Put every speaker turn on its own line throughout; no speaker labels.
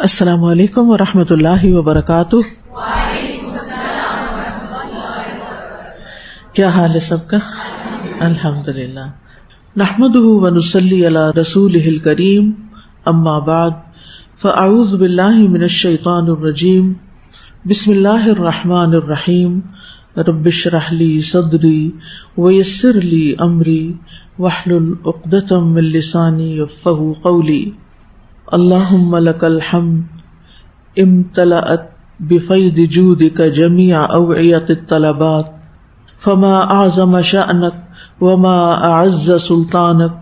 السلام علیکم ورحمۃ اللہ وبرکاتہ۔ کیا حال ہے سب کا؟ الحمدللہ۔ نحمدہ ونصلی علی رسولہ الکریم، اما بعد فاعوذ باللہ من الشیطان الرجیم، بسم اللہ الرحمن الرحیم۔ رب اشرح لی صدری ویسر لی امری واحلل عقدۃ من لسانی یفقہوا قولی۔ اللہم لک الحمد امتلأت بفیض جودک جمیع اوعیۃ الطلبات، فما اعظم شأنک وما اعز سلطانک،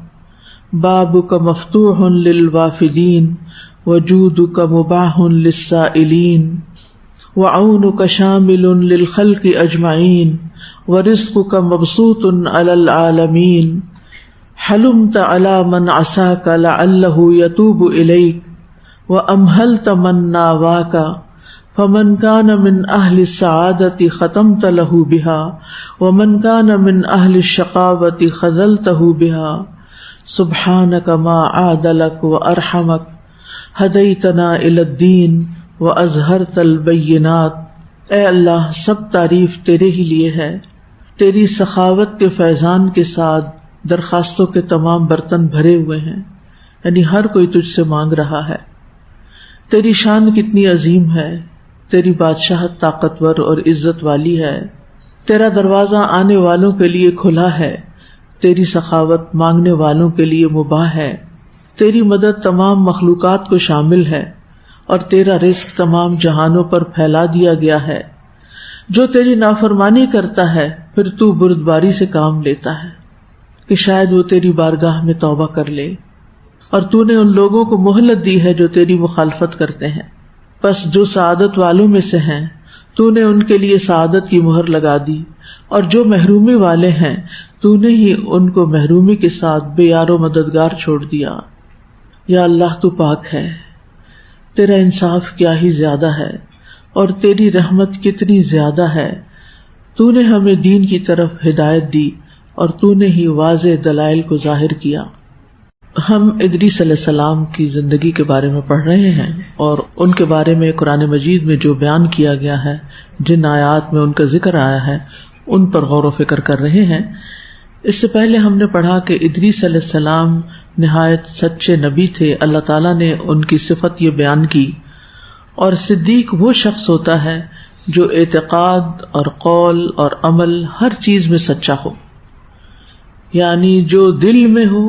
بابک مفتوح للوافدین وجودک مباح للسائلین، وعونک شامل للخلق اجمعین ورزقک مبسوط علی العالمین۔ حلمت علی من عصاک لعلہ یتوب الیک وامہلت من ناواک، فمن کان من اہل السعادۃ ختمت لہ بہا ومن کان من اہل الشقاوۃ خذلتہ بہا۔ سبحانک ما عادلک وارحمک، ہدیتنا الی الدین واظہرت البینات۔ اے اللہ، سب تعریف تیرے ہی لیے ہے، تیری سخاوت کے فیضان کے ساتھ درخواستوں کے تمام برتن بھرے ہوئے ہیں، یعنی ہر کوئی تجھ سے مانگ رہا ہے۔ تیری شان کتنی عظیم ہے، تیری بادشاہت طاقتور اور عزت والی ہے، تیرا دروازہ آنے والوں کے لیے کھلا ہے، تیری سخاوت مانگنے والوں کے لیے مباح ہے، تیری مدد تمام مخلوقات کو شامل ہے، اور تیرا رزق تمام جہانوں پر پھیلا دیا گیا ہے۔ جو تیری نافرمانی کرتا ہے پھر تو بردباری سے کام لیتا ہے کہ شاید وہ تیری بارگاہ میں توبہ کر لے، اور تو نے ان لوگوں کو مہلت دی ہے جو تیری مخالفت کرتے ہیں۔ پس جو سعادت والوں میں سے ہیں تو نے ان کے لیے سعادت کی مہر لگا دی، اور جو محرومی والے ہیں تو نے ہی ان کو محرومی کے ساتھ بے یار و مددگار چھوڑ دیا۔ یا اللہ، تو پاک ہے، تیرا انصاف کیا ہی زیادہ ہے، اور تیری رحمت کتنی زیادہ ہے۔ تو نے ہمیں دین کی طرف ہدایت دی، اور تو نے ہی واضح دلائل کو ظاہر کیا۔ ہم ادریس علیہ السلام کی زندگی کے بارے میں پڑھ رہے ہیں، اور ان کے بارے میں قرآن مجید میں جو بیان کیا گیا ہے، جن آیات میں ان کا ذکر آیا ہے، ان پر غور و فکر کر رہے ہیں۔ اس سے پہلے ہم نے پڑھا کہ ادریس علیہ السلام نہایت سچے نبی تھے، اللہ تعالیٰ نے ان کی صفت یہ بیان کی۔ اور صدیق وہ شخص ہوتا ہے جو اعتقاد اور قول اور عمل ہر چیز میں سچا ہو، یعنی جو دل میں ہو،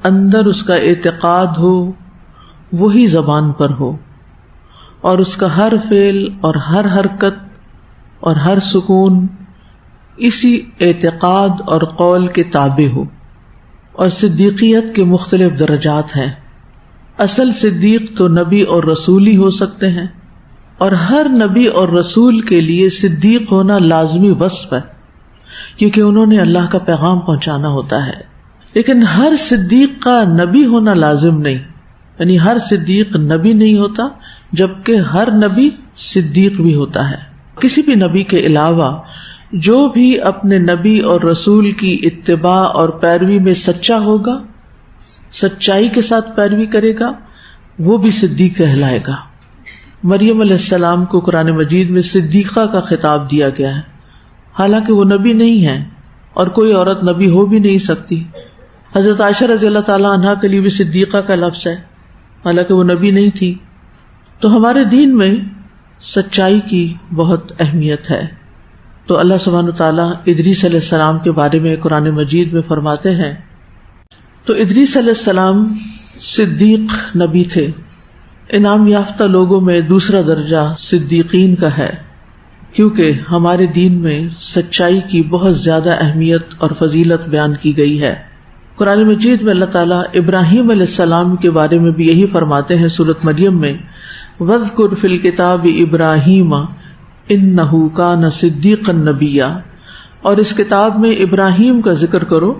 اندر اس کا اعتقاد ہو، وہی زبان پر ہو، اور اس کا ہر فعل اور ہر حرکت اور ہر سکون اسی اعتقاد اور قول کے تابع ہو۔ اور صدیقیت کے مختلف درجات ہیں۔ اصل صدیق تو نبی اور رسول ہی ہو سکتے ہیں، اور ہر نبی اور رسول کے لیے صدیق ہونا لازمی وصف ہے، کیونکہ انہوں نے اللہ کا پیغام پہنچانا ہوتا ہے۔ لیکن ہر صدیق کا نبی ہونا لازم نہیں، یعنی ہر صدیق نبی نہیں ہوتا، جبکہ ہر نبی صدیق بھی ہوتا ہے۔ کسی بھی نبی کے علاوہ جو بھی اپنے نبی اور رسول کی اتباع اور پیروی میں سچا ہوگا، سچائی کے ساتھ پیروی کرے گا، وہ بھی صدیق کہلائے گا۔ مریم علیہ السلام کو قرآن مجید میں صدیقہ کا خطاب دیا گیا ہے، حالانکہ وہ نبی نہیں ہے، اور کوئی عورت نبی ہو بھی نہیں سکتی۔ حضرت عائشہ رضی اللہ تعالیٰ عنہا کے لیے بھی صدیقہ کا لفظ ہے، حالانکہ وہ نبی نہیں تھی۔ تو ہمارے دین میں سچائی کی بہت اہمیت ہے۔ تو اللہ سبحانہ وتعالیٰ ادریس علیہ السلام کے بارے میں قرآن مجید میں فرماتے ہیں، تو ادریس علیہ السلام صدیق نبی تھے۔ انعام یافتہ لوگوں میں دوسرا درجہ صدیقین کا ہے، کیونکہ ہمارے دین میں سچائی کی بہت زیادہ اہمیت اور فضیلت بیان کی گئی ہے۔ قرآن مجید میں اللہ تعالیٰ ابراہیم علیہ السلام کے بارے میں بھی یہی فرماتے ہیں سورۃ مریم میں، وَاذْكُرْ فِي الْكِتَابِ إِبْرَاهِيمَ إِنَّهُ كَانَ صِدِّيقًا نَبِيًّا، اور اس کتاب میں ابراہیم کا ذکر کرو،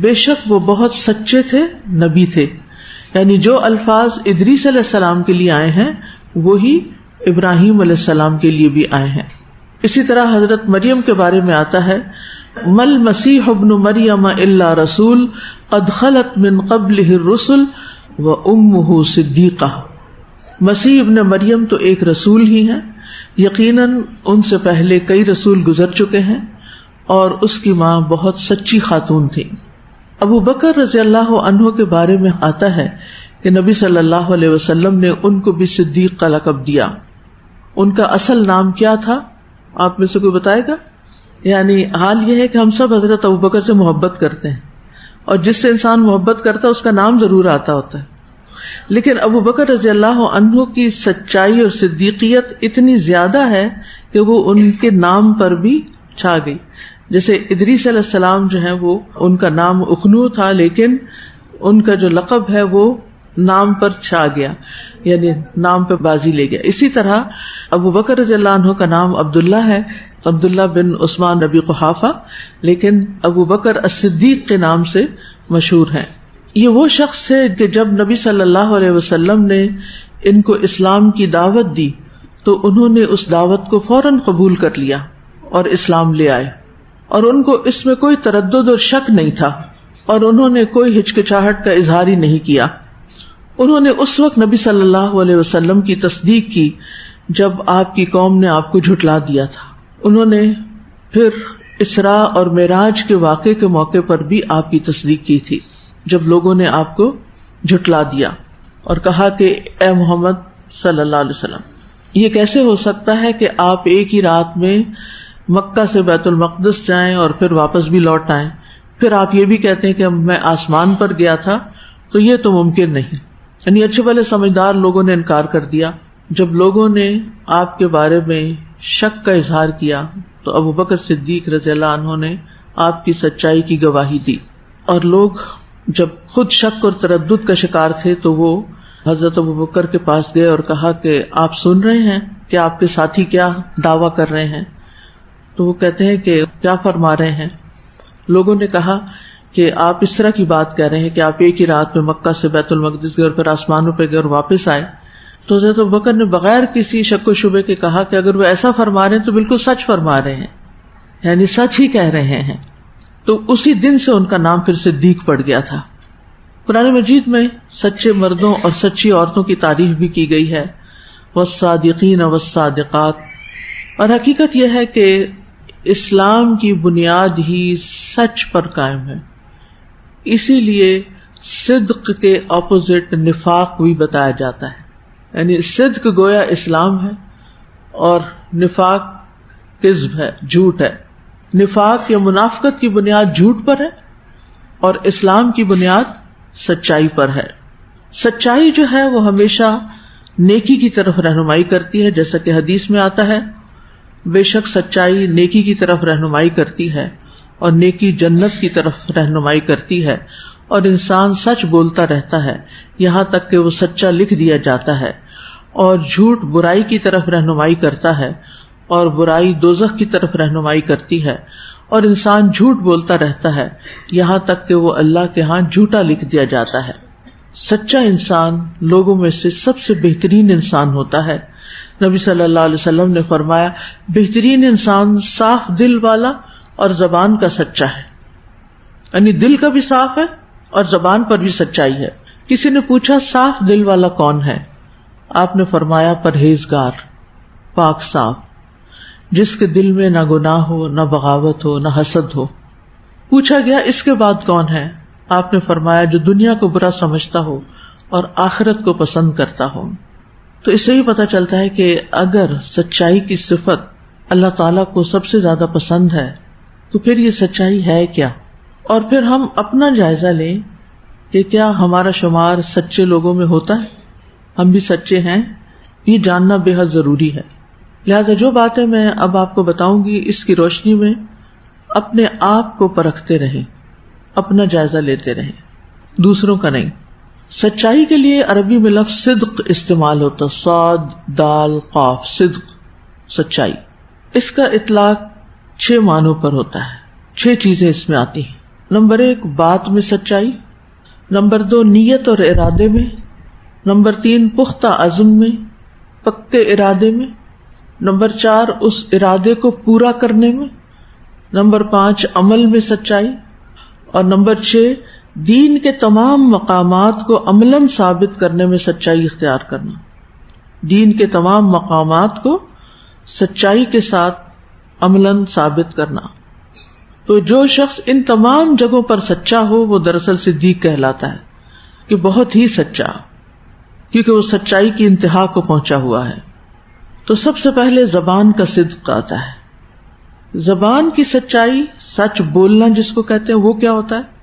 بے شک وہ بہت سچے تھے، نبی تھے۔ یعنی جو الفاظ ادریس علیہ السلام کے لیے آئے ہیں وہی ابراہیم علیہ السلام کے لیے بھی آئے ہیں۔ اسی طرح حضرت مریم کے بارے میں آتا ہے، مل مسیح ابن مریم الا رسول قد خلت من قبلہ الرسل وامہ صدیقہ، مسیح ابن مریم تو ایک رسول ہی ہیں، یقیناً ان سے پہلے کئی رسول گزر چکے ہیں، اور اس کی ماں بہت سچی خاتون تھی۔ ابو بکر رضی اللہ عنہ کے بارے میں آتا ہے کہ نبی صلی اللہ علیہ وسلم نے ان کو بھی صدیق کا لقب دیا۔ ان کا اصل نام کیا تھا؟ آپ میں سے کوئی بتائے گا؟ یعنی حال یہ ہے کہ ہم سب حضرت ابو بکر سے محبت کرتے ہیں، اور جس سے انسان محبت کرتا ہے اس کا نام ضرور آتا ہوتا ہے، لیکن ابو بکر رضی اللہ عنہ کی سچائی اور صدیقیت اتنی زیادہ ہے کہ وہ ان کے نام پر بھی چھا گئی۔ جیسے ادریس علیہ السلام جو ہیں، وہ ان کا نام اخنو تھا، لیکن ان کا جو لقب ہے وہ نام پر چھا گیا، یعنی نام پہ بازی لے گیا۔ اسی طرح ابو بکر رضی اللہ عنہ کا نام عبداللہ ہے، عبداللہ بن عثمان ابی قحافہ، لیکن ابو بکر الصدیق کے نام سے مشہور ہیں۔ یہ وہ شخص تھے کہ جب نبی صلی اللہ علیہ وسلم نے ان کو اسلام کی دعوت دی تو انہوں نے اس دعوت کو فوراً قبول کر لیا اور اسلام لے آئے، اور ان کو اس میں کوئی تردد اور شک نہیں تھا، اور انہوں نے کوئی ہچکچاہٹ کا اظہار ہی نہیں کیا۔ انہوں نے اس وقت نبی صلی اللہ علیہ وسلم کی تصدیق کی جب آپ کی قوم نے آپ کو جھٹلا دیا تھا۔ انہوں نے پھر اسراء اور معراج کے واقعے کے موقع پر بھی آپ کی تصدیق کی تھی، جب لوگوں نے آپ کو جھٹلا دیا اور کہا کہ اے محمد صلی اللہ علیہ وسلم، یہ کیسے ہو سکتا ہے کہ آپ ایک ہی رات میں مکہ سے بیت المقدس جائیں اور پھر واپس بھی لوٹ آئیں، پھر آپ یہ بھی کہتے ہیں کہ میں آسمان پر گیا تھا، تو یہ تو ممکن نہیں۔ یعنی اچھے بھلے سمجھدار لوگوں نے انکار کر دیا۔ جب لوگوں نے آپ کے بارے میں شک کا اظہار کیا تو ابو بکر صدیق رضی اللہ عنہ نے آپ کی سچائی کی گواہی دی، اور لوگ جب خود شک اور تردد کا شکار تھے تو وہ حضرت ابو بکر کے پاس گئے اور کہا کہ آپ سن رہے ہیں کہ آپ کے ساتھی کیا دعویٰ کر رہے ہیں؟ تو وہ کہتے ہیں کہ کیا فرما رہے ہیں؟ لوگوں نے کہا کہ آپ اس طرح کی بات کہہ رہے ہیں کہ آپ ایک ہی رات میں مکہ سے بیت المقدس گئے اور پھر آسمانوں پہ گئے اور واپس آئے۔ تو حضرت ابوبکر نے بغیر کسی شک و شبے کے کہا کہ اگر وہ ایسا فرما رہے ہیں تو بالکل سچ فرما رہے ہیں، یعنی سچ ہی کہہ رہے ہیں۔ تو اسی دن سے ان کا نام پھر صدیق پڑ گیا تھا۔ قرآن مجید میں سچے مردوں اور سچی عورتوں کی تعریف بھی کی گئی ہے، والصادقین والصادقات، اور حقیقت یہ ہے کہ اسلام کی بنیاد ہی سچ پر قائم ہے، اسی لیے صدق کے اپوزٹ نفاق بھی بتایا جاتا ہے۔ یعنی صدق گویا اسلام ہے اور نفاق کذب ہے، جھوٹ ہے۔ نفاق یا منافقت کی بنیاد جھوٹ پر ہے اور اسلام کی بنیاد سچائی پر ہے۔ سچائی جو ہے وہ ہمیشہ نیکی کی طرف رہنمائی کرتی ہے، جیسا کہ حدیث میں آتا ہے، بے شک سچائی نیکی کی طرف رہنمائی کرتی ہے اور نیکی جنت کی طرف رہنمائی کرتی ہے، اور انسان سچ بولتا رہتا ہے یہاں تک کہ وہ سچا لکھ دیا جاتا ہے، اور جھوٹ برائی کی طرف رہنمائی کرتا ہے اور برائی دوزخ کی طرف رہنمائی کرتی ہے، اور انسان جھوٹ بولتا رہتا ہے یہاں تک کہ وہ اللہ کے ہاں جھوٹا لکھ دیا جاتا ہے۔ سچا انسان لوگوں میں سے سب سے بہترین انسان ہوتا ہے۔ نبی صلی اللہ علیہ وسلم نے فرمایا، بہترین انسان صاف دل والا اور زبان کا سچا ہے، یعنی دل کا بھی صاف ہے اور زبان پر بھی سچائی ہے۔ کسی نے پوچھا صاف دل والا کون ہے؟ آپ نے فرمایا پرہیزگار، پاک صاف، جس کے دل میں نہ گناہ ہو، نہ بغاوت ہو، نہ حسد ہو۔ پوچھا گیا اس کے بعد کون ہے؟ آپ نے فرمایا جو دنیا کو برا سمجھتا ہو اور آخرت کو پسند کرتا ہو۔ تو اس سے ہی پتہ چلتا ہے کہ اگر سچائی کی صفت اللہ تعالیٰ کو سب سے زیادہ پسند ہے تو پھر یہ سچائی ہے کیا؟ اور پھر ہم اپنا جائزہ لیں کہ کیا ہمارا شمار سچے لوگوں میں ہوتا ہے؟ ہم بھی سچے ہیں؟ یہ جاننا بے حد ضروری ہے۔ لہذا جو باتیں میں اب آپ کو بتاؤں گی اس کی روشنی میں اپنے آپ کو پرکھتے رہیں، اپنا جائزہ لیتے رہیں، دوسروں کا نہیں۔ سچائی کے لیے عربی میں لفظ صدق استعمال ہوتا، صاد دال قاف، صدق، سچائی۔ اس کا اطلاق 6 معنوں پر ہوتا ہے، 6 چیزیں اس میں آتی ہیں۔ نمبر 1 بات میں سچائی، نمبر 2 نیت اور ارادے میں، نمبر 3 پختہ عزم میں، پکے ارادے میں، نمبر 4 اس ارادے کو پورا کرنے میں، نمبر 5 عمل میں سچائی، اور نمبر 6 دین کے تمام مقامات کو عملاً ثابت کرنے میں سچائی اختیار کرنا۔ دین کے تمام مقامات کو سچائی کے ساتھ عملاً ثابت کرنا. تو جو شخص ان تمام جگہوں پر سچا ہو وہ دراصل صدیق کہلاتا ہے، کہ بہت ہی سچا، کیونکہ وہ سچائی کی انتہا کو پہنچا ہوا ہے. تو سب سے پہلے زبان کا صدق آتا ہے. زبان کی سچائی، سچ بولنا جس کو کہتے ہیں، وہ کیا ہوتا ہے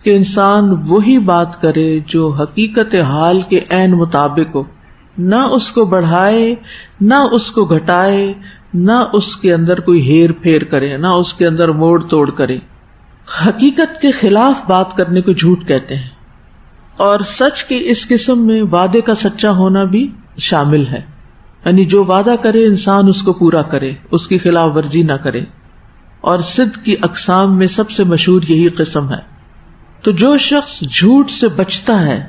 کہ انسان وہی بات کرے جو حقیقت حال کے عین مطابق ہو، نہ اس کو بڑھائے نہ اس کو گھٹائے، نہ اس کے اندر کوئی ہیر پھیر کرے، نہ اس کے اندر موڑ توڑ کرے. حقیقت کے خلاف بات کرنے کو جھوٹ کہتے ہیں. اور سچ کی اس قسم میں وعدے کا سچا ہونا بھی شامل ہے، یعنی جو وعدہ کرے انسان اس کو پورا کرے، اس کی خلاف ورزی نہ کرے. اور صدق کی اقسام میں سب سے مشہور یہی قسم ہے. تو جو شخص جھوٹ سے بچتا ہے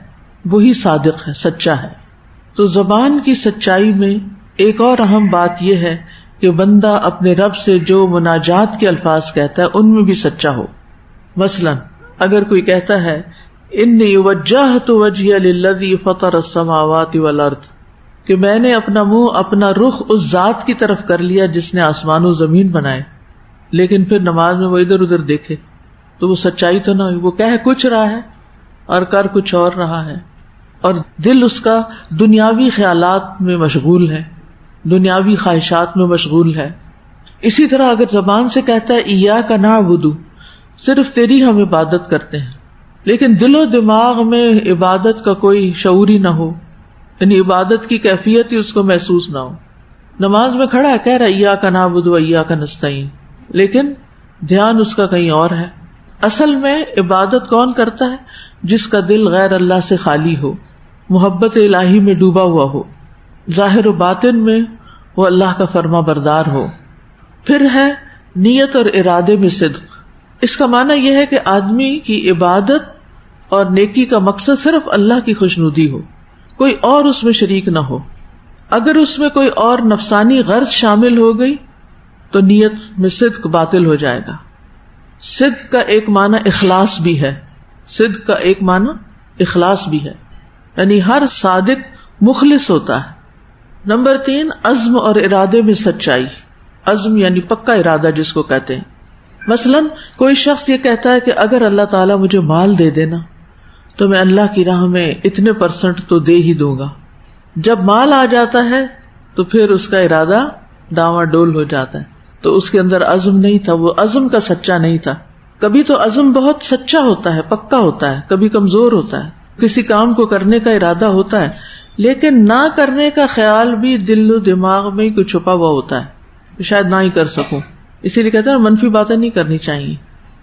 وہی صادق ہے، سچا ہے. تو زبان کی سچائی میں ایک اور اہم بات یہ ہے کہ بندہ اپنے رب سے جو مناجات کے الفاظ کہتا ہے ان میں بھی سچا ہو. مثلا اگر کوئی کہتا ہے انی وجہت وجہی للذی فطر السماوات والارض، کہ میں نے اپنا منہ، اپنا رخ اس ذات کی طرف کر لیا جس نے آسمان و زمین بنائے، لیکن پھر نماز میں وہ ادھر ادھر دیکھے، تو وہ سچائی تو نہ ہوئی. وہ کہہ کچھ رہا ہے اور کر کچھ اور رہا ہے، اور دل اس کا دنیاوی خیالات میں مشغول ہے، دنیاوی خواہشات میں مشغول ہے. اسی طرح اگر زبان سے کہتا ہے ایاک نعبد، صرف تیری ہم عبادت کرتے ہیں، لیکن دل و دماغ میں عبادت کا کوئی شعور ہی نہ ہو، یعنی عبادت کی کیفیت ہی اس کو محسوس نہ ہو. نماز میں کھڑا ہے، کہہ رہا ہے ایاک نعبد و ایاک نستعین، لیکن دھیان اس کا کہیں اور ہے. اصل میں عبادت کون کرتا ہے؟ جس کا دل غیر اللہ سے خالی ہو، محبت الہی میں ڈوبا ہوا ہو، ظاہر و باطن میں وہ اللہ کا فرما بردار ہو. پھر ہے نیت اور ارادے میں صدق. اس کا معنی یہ ہے کہ آدمی کی عبادت اور نیکی کا مقصد صرف اللہ کی خوشنودی ہو، کوئی اور اس میں شریک نہ ہو. اگر اس میں کوئی اور نفسانی غرض شامل ہو گئی تو نیت میں صدق باطل ہو جائے گا. صدق کا ایک معنی اخلاص بھی ہے، صدق کا ایک معنی اخلاص بھی ہے، یعنی ہر صادق مخلص ہوتا ہے. نمبر 3، عزم اور ارادے میں سچائی. عزم یعنی پکا ارادہ جس کو کہتے ہیں. مثلا کوئی شخص یہ کہتا ہے کہ اگر اللہ تعالیٰ مجھے مال دے دینا تو میں اللہ کی راہ میں اتنے % تو دے ہی دوں گا. جب مال آ جاتا ہے تو پھر اس کا ارادہ ڈاواں ڈول ہو جاتا ہے. تو اس کے اندر عزم نہیں تھا، وہ عزم کا سچا نہیں تھا. کبھی تو عزم بہت سچا ہوتا ہے، پکا ہوتا ہے، کبھی کمزور ہوتا ہے. کسی کام کو کرنے کا ارادہ ہوتا ہے لیکن نہ کرنے کا خیال بھی دل و دماغ میں کوئی چھپا ہوا ہوتا ہے، شاید نہ ہی کر سکوں. اسی لیے کہتے ہیں منفی باتیں نہیں کرنی چاہیے،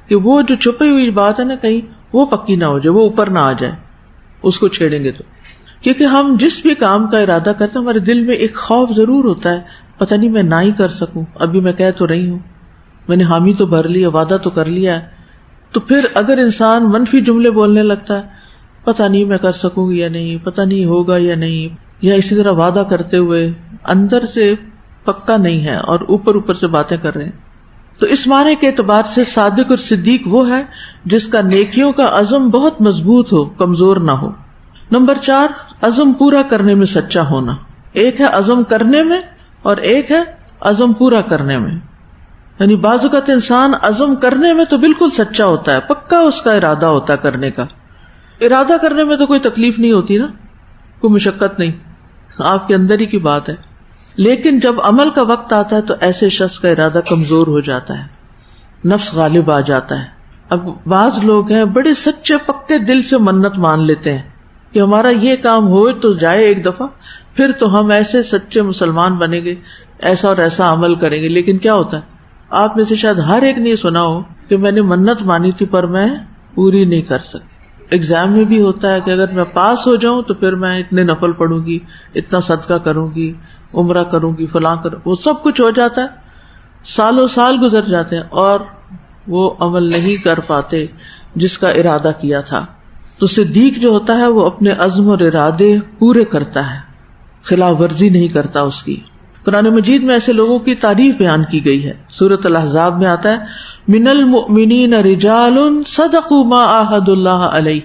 کہ وہ جو چھپی ہوئی بات ہے نا کہیں وہ پکی نہ ہو جائے، وہ اوپر نہ آ جائے اس کو چھیڑیں گے تو. کیونکہ ہم جس بھی کام کا ارادہ کرتے ہیں ہمارے دل میں ایک خوف ضرور ہوتا ہے، پتہ نہیں میں نہ ہی کر سکوں. ابھی میں کہہ تو رہی ہوں، میں نے حامی تو بھر لیا، وعدہ تو کر لیا ہے. تو پھر اگر انسان منفی جملے بولنے لگتا ہے، پتہ نہیں میں کر سکوں گی یا نہیں، پتہ نہیں ہوگا یا نہیں، یا اسی طرح وعدہ کرتے ہوئے اندر سے پکا نہیں ہے اور اوپر اوپر سے باتیں کر رہے ہیں. تو اس معنی کے اعتبار سے صادق اور صدیق وہ ہے جس کا نیکیوں کا عزم بہت مضبوط ہو، کمزور نہ ہو. نمبر 4، عزم پورا کرنے میں سچا ہونا. ایک ہے عزم کرنے میں اور ایک ہے عزم پورا کرنے میں. یعنی بعض اوقات انسان عزم کرنے میں تو بالکل سچا ہوتا ہے، پکا اس کا ارادہ ہوتا ہے کرنے کا. ارادہ کرنے میں تو کوئی تکلیف نہیں ہوتی نا، کوئی مشقت نہیں، آپ کے اندر ہی کی بات ہے. لیکن جب عمل کا وقت آتا ہے تو ایسے شخص کا ارادہ کمزور ہو جاتا ہے، نفس غالب آ جاتا ہے. اب بعض لوگ ہیں بڑے سچے پکے دل سے منت مان لیتے ہیں کہ ہمارا یہ کام ہو تو جائے ایک دفعہ، پھر تو ہم ایسے سچے مسلمان بنیں گے، ایسا اور ایسا عمل کریں گے. لیکن کیا ہوتا ہے، آپ میں سے شاید ہر ایک نے سنا ہو کہ میں نے منت مانی تھی پر میں پوری نہیں کر سکی. ایگزام میں بھی ہوتا ہے کہ اگر میں پاس ہو جاؤں تو پھر میں اتنے نفل پڑھوں گی، اتنا صدقہ کروں گی، عمرہ کروں گی، فلاں کروں، وہ سب کچھ ہو جاتا ہے، سالوں سال گزر جاتے ہیں اور وہ عمل نہیں کر پاتے جس کا ارادہ کیا تھا. تو صدیق جو ہوتا ہے وہ اپنے عزم اور ارادے پورے کرتا ہے، خلاف ورزی نہیں کرتا اس کی. قرآن مجید میں ایسے لوگوں کی تعریف بیان کی گئی ہے. سورۃ الاحزاب میں آتا ہے من المؤمنین رجال صدقوا ما عاہدوا اللہ علیہ.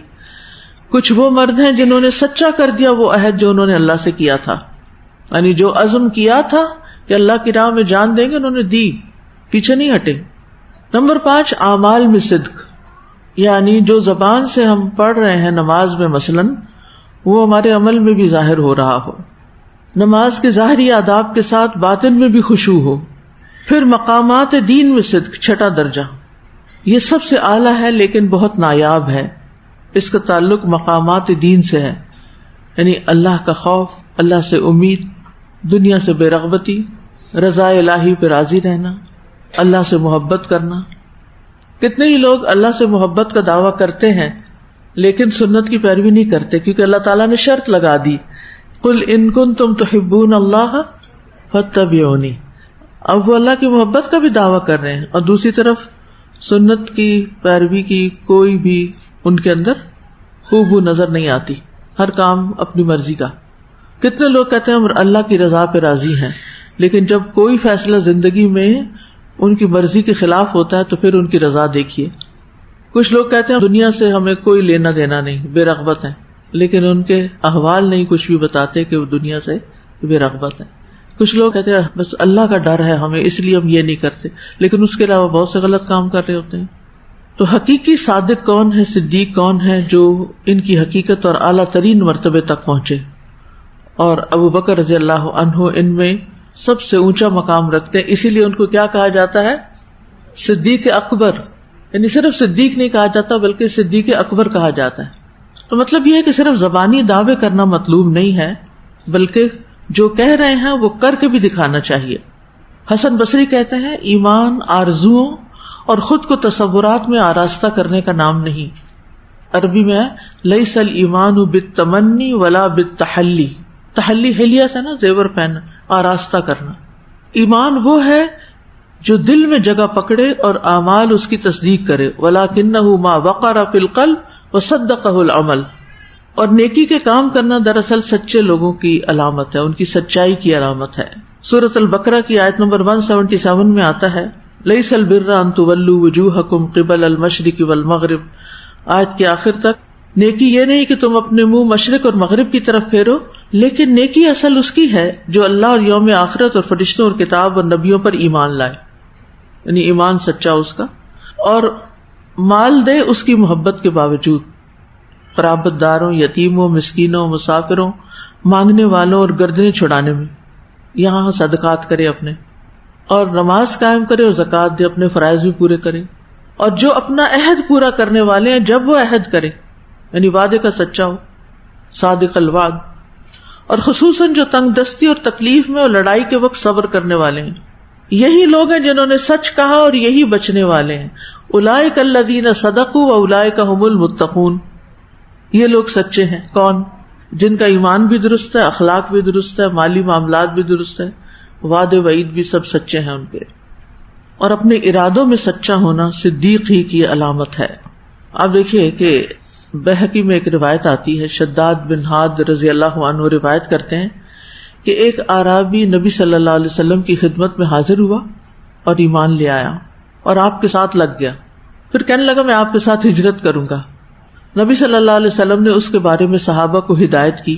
کچھ وہ مرد ہیں جنہوں نے سچا کر دیا وہ عہد جو انہوں نے اللہ سے کیا تھا. یعنی جو عزم کیا تھا کہ اللہ کی راہ میں جان دیں گے انہوں نے دی، پیچھے نہیں ہٹے۔ نمبر 5 اعمال میں صدق، یعنی جو زبان سے ہم پڑھ رہے ہیں نماز میں مثلاً وہ ہمارے عمل میں بھی ظاہر ہو رہا ہو، نماز کے ظاہری آداب کے ساتھ باطن میں بھی خشوع ہو۔ پھر مقامات دین میں صدق 6 درجہ، یہ سب سے اعلیٰ ہے لیکن بہت نایاب ہے، اس کا تعلق مقامات دین سے ہے، یعنی اللہ کا خوف، اللہ سے امید، دنیا سے بے رغبتی، رضا الہی پہ راضی رہنا، اللہ سے محبت کرنا۔ کتنے ہی لوگ اللہ سے محبت کا دعویٰ کرتے ہیں لیکن سنت کی پیروی نہیں کرتے، کیونکہ اللہ تعالیٰ نے شرط لگا دی، قل ان کنتم تحبون اللہ فاتبعونی۔ اب وہ اللہ کی محبت کا بھی دعویٰ کر رہے ہیں اور دوسری طرف سنت کی پیروی کی کوئی بھی ان کے اندر خوب نظر نہیں آتی، ہر کام اپنی مرضی کا۔ کتنے لوگ کہتے ہیں ہم اللہ کی رضا پہ راضی ہیں، لیکن جب کوئی فیصلہ زندگی میں ان کی مرضی کے خلاف ہوتا ہے تو پھر ان کی رضا دیکھیے۔ کچھ لوگ کہتے ہیں دنیا سے ہمیں کوئی لینا دینا نہیں، بے رغبت ہیں، لیکن ان کے احوال نہیں کچھ بھی بتاتے کہ وہ دنیا سے بے رغبت ہیں۔ کچھ لوگ کہتے ہیں بس اللہ کا ڈر ہے ہمیں اس لیے ہم یہ نہیں کرتے، لیکن اس کے علاوہ بہت سے غلط کام کر رہے ہوتے ہیں۔ تو حقیقی صادق کون ہے، صدیق کون ہے، جو ان کی حقیقت اور اعلیٰ ترین مرتبے تک پہنچے، اور ابو بکر رضی اللہ عنہ ان میں سب سے اونچا مقام رکھتے ہیں، اسی لیے ان کو کیا کہا جاتا ہے، صدیق اکبر، یعنی صرف صدیق نہیں کہا جاتا بلکہ صدیق اکبر کہا جاتا ہے۔ تو مطلب یہ ہے کہ صرف زبانی دعوے کرنا مطلوب نہیں ہے، بلکہ جو کہہ رہے ہیں وہ کر کے بھی دکھانا چاہیے۔ حسن بصری کہتے ہیں ایمان آرزوؤں اور خود کو تصورات میں آراستہ کرنے کا نام نہیں۔ عربی میں لیس الایمان بالتمنی ولا بالتحلی، تحلی حلیہ سے نا زیور پہننا، آراستہ کرنا۔ ایمان وہ ہے جو دل میں جگہ پکڑے اور اعمال اس کی تصدیق کرے، ولکنہ ما وقر فی القلب وصدقہ العمل، اور نیکی کے کام کرنا دراصل سچے لوگوں کی علامت ہے، ان کی سچائی کی علامت ہے۔ سورۃ البقرہ کی آیت نمبر 177 میں آتا ہے لیس البر ان تولوا وجوہکم قبل المشرق والمغرب، آیت کے آخر تک نیکی یہ نہیں کہ تم اپنے منہ مشرق اور مغرب کی طرف پھیرو، لیکن نیکی اصل اس کی ہے جو اللہ اور یوم آخرت اور فرشتوں اور کتاب اور نبیوں پر ایمان لائے، یعنی ایمان سچا اس کا، اور مال دے اس کی محبت کے باوجود، قرابت داروں، یتیموں، مسکینوں، مسافروں، مانگنے والوں اور گردنیں چھڑانے میں، یہاں صدقات کرے اپنے، اور نماز قائم کرے اور زکوٰۃ دے، اپنے فرائض بھی پورے کرے، اور جو اپنا عہد پورا کرنے والے ہیں جب وہ عہد کرے، یعنی وعدے کا سچا ہو، صادق الوعد، اور خصوصاً جو تنگ دستی اور تکلیف میں اور لڑائی کے وقت صبر کرنے والے ہیں۔ یہی لوگ ہیں جنہوں نے سچ کہا اور یہی بچنے والے ہیں۔ اولئک الذین صدقوا واولئک هم المتقون، یہ لوگ سچے ہیں۔ کون؟ جن کا ایمان بھی درست ہے، اخلاق بھی درست ہے، مالی معاملات بھی درست ہے، وعد وعید بھی سب سچے ہیں ان کے، اور اپنے ارادوں میں سچا ہونا صدیق ہی کی علامت ہے۔ آپ دیکھیے کہ بہقی میں ایک روایت آتی ہے، شداد بن ہاد رضی اللہ عنہ روایت کرتے ہیں کہ ایک اعرابی نبی صلی اللہ علیہ وسلم کی خدمت میں حاضر ہوا اور ایمان لے آیا اور آپ کے ساتھ لگ گیا، پھر کہنے لگا میں آپ کے ساتھ ہجرت کروں گا۔ نبی صلی اللہ علیہ وسلم نے اس کے بارے میں صحابہ کو ہدایت کی۔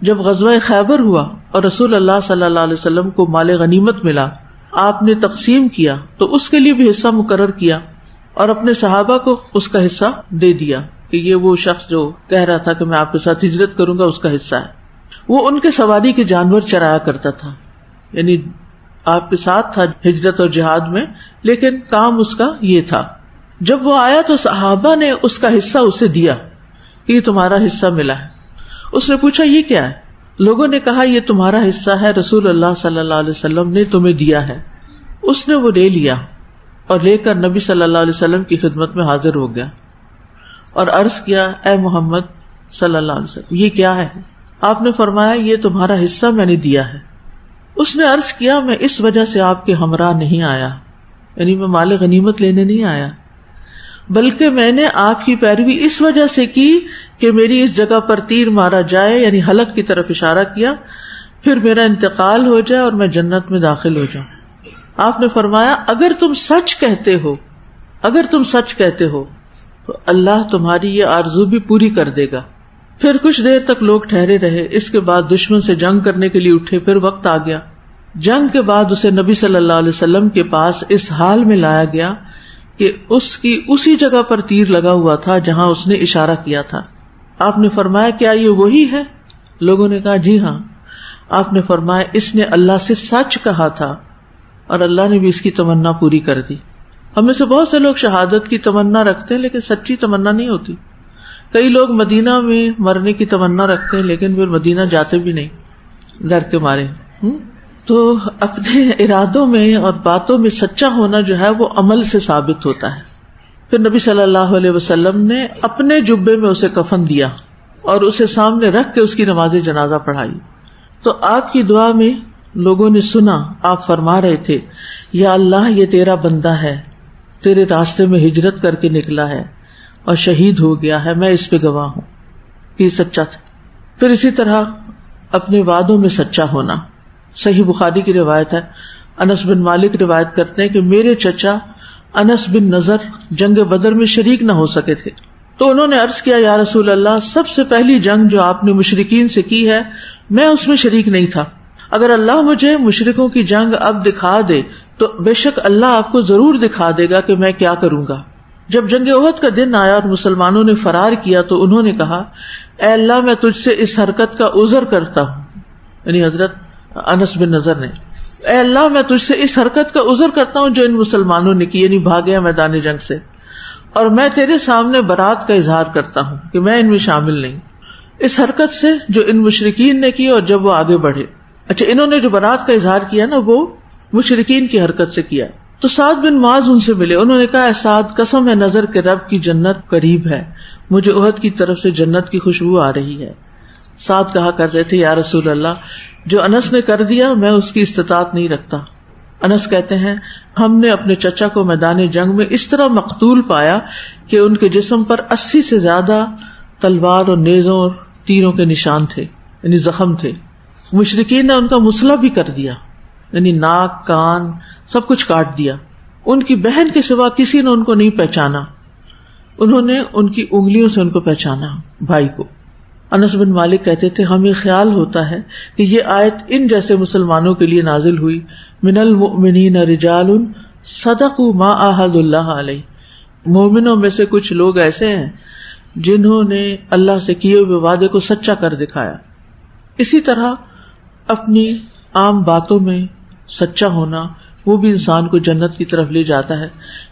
جب غزوہ خیبر ہوا اور رسول اللہ صلی اللہ علیہ وسلم کو مال غنیمت ملا، آپ نے تقسیم کیا تو اس کے لیے بھی حصہ مقرر کیا اور اپنے صحابہ کو اس کا حصہ دے دیا کہ یہ وہ شخص جو کہہ رہا تھا کہ میں آپ کے ساتھ ہجرت کروں گا اس کا حصہ ہے۔ وہ ان کے سواری کے جانور چرایا کرتا تھا، یعنی آپ کے ساتھ تھا ہجرت اور جہاد میں، لیکن کام اس کا یہ تھا۔ جب وہ آیا تو صحابہ نے اس کا حصہ اسے دیا کہ یہ تمہارا حصہ ملا ہے۔ اس نے پوچھا یہ کیا ہے؟ لوگوں نے کہا یہ تمہارا حصہ ہے، رسول اللہ صلی اللہ علیہ وسلم نے تمہیں دیا ہے۔ اس نے وہ لے لیا اور لے کر نبی صلی اللہ علیہ وسلم کی خدمت میں حاضر ہو گیا اور عرض کیا اے محمد صلی اللہ علیہ وسلم یہ کیا ہے؟ آپ نے فرمایا یہ تمہارا حصہ میں نے دیا ہے۔ اس نے عرض کیا میں اس وجہ سے آپ کے ہمراہ نہیں آیا، یعنی میں مال غنیمت لینے نہیں آیا، بلکہ میں نے آپ کی پیروی اس وجہ سے کی کہ میری اس جگہ پر تیر مارا جائے، یعنی حلق کی طرف اشارہ کیا، پھر میرا انتقال ہو جائے اور میں جنت میں داخل ہو جاؤں۔ آپ نے فرمایا اگر تم سچ کہتے ہو تو اللہ تمہاری یہ آرزو بھی پوری کر دے گا۔ پھر کچھ دیر تک لوگ ٹھہرے رہے، اس کے بعد دشمن سے جنگ کرنے کے لیے اٹھے. پھر وقت آ گیا. جنگ کے بعد اسے نبی صلی اللہ علیہ وسلم کے پاس اس حال میں لایا گیا کہ اس کی اسی جگہ پر تیر لگا ہوا تھا جہاں اس نے اشارہ کیا تھا. آپ نے فرمایا کیا یہ وہی ہے؟ لوگوں نے کہا جی ہاں. آپ نے فرمایا اس نے اللہ سے سچ کہا تھا اور اللہ نے بھی اس کی تمنا پوری کر دی. ہم میں سے بہت سے لوگ شہادت کی تمنا رکھتے ہیں لیکن سچی تمنا نہیں ہوتی. کئی لوگ مدینہ میں مرنے کی تمنا رکھتے ہیں لیکن پھر مدینہ جاتے بھی نہیں ڈر کے مارے. تو اپنے ارادوں میں اور باتوں میں سچا ہونا جو ہے وہ عمل سے ثابت ہوتا ہے. پھر نبی صلی اللہ علیہ وسلم نے اپنے جبے میں اسے کفن دیا اور اسے سامنے رکھ کے اس کی نماز جنازہ پڑھائی. تو آپ کی دعا میں لوگوں نے سنا، آپ فرما رہے تھے یا اللہ یہ تیرا بندہ ہے، تیرے راستے میں ہجرت کر کے نکلا ہے اور شہید ہو گیا ہے، میں اس پہ گواہ ہوں کہ یہ سچا تھا. پھر اسی طرح اپنے وعدوں میں سچا ہونا. صحیح بخاری کی روایت ہے، انس بن مالک روایت کرتے ہیں کہ میرے چچا انس بن نضر جنگ بدر میں شریک نہ ہو سکے تھے. تو انہوں نے عرض کیا یا رسول اللہ، سب سے پہلی جنگ جو آپ نے مشرکین سے کی ہے میں اس میں شریک نہیں تھا. اگر اللہ مجھے مشرکوں کی جنگ اب دکھا دے تو بے شک اللہ آپ کو ضرور دکھا دے گا کہ میں کیا کروں گا. جب جنگ احد کا دن آیا اور مسلمانوں نے فرار کیا تو انہوں نے کہا اے اللہ میں تجھ سے اس حرکت کا عذر کرتا ہوں، یعنی حضرت انس بن نضر نے، اے اللہ میں تجھ سے اس حرکت کا عذر کرتا ہوں جو ان مسلمانوں نے کی، یعنی بھاگے میدان جنگ سے، اور میں تیرے سامنے برات کا اظہار کرتا ہوں کہ میں ان میں شامل نہیں، اس حرکت سے جو ان مشرکین نے کی اور جب وہ آگے بڑھے. اچھا، انہوں نے جو برات کا اظہار کیا نا وہ مشرکین کی حرکت سے کیا. تو سعد بن معاذ ان سے ملے، انہوں نے کہا اے سعد، قسم ہے نظر کے رب کی جنت قریب ہے، مجھے احد کی طرف سے جنت کی خوشبو آ رہی ہے. سعد کہا کرتے تھے یا رسول اللہ، جو انس نے کر دیا میں اس کی استطاعت نہیں رکھتا. انس کہتے ہیں ہم نے اپنے چچا کو میدان جنگ میں اس طرح مقتول پایا کہ ان کے جسم پر 80 سے زیادہ تلوار اور نیزوں اور تیروں کے نشان تھے، یعنی زخم تھے. مشرکین نے ان کا مسلح بھی کر دیا، یعنی ناک کان سب کچھ کاٹ دیا. ان کی بہن کے سوا کسی نے ان کو نہیں پہچانا، انہوں نے ان کی انگلیوں سے ان کو پہچانا، بھائی کو. انس بن مالک کہتے تھے ہمیں خیال ہوتا ہے کہ یہ آیت ان جیسے مسلمانوں کے لیے نازل ہوئی، من المؤمنین رجال صدقوا ما عاہدوا اللہ علیہ، مومنوں میں سے کچھ لوگ ایسے ہیں جنہوں نے اللہ سے کیے ہوئے وعدے کو سچا کر دکھایا. اسی طرح اپنی عام باتوں میں سچا ہونا وہ بھی انسان کو جنت کی طرف لے جاتا ہے.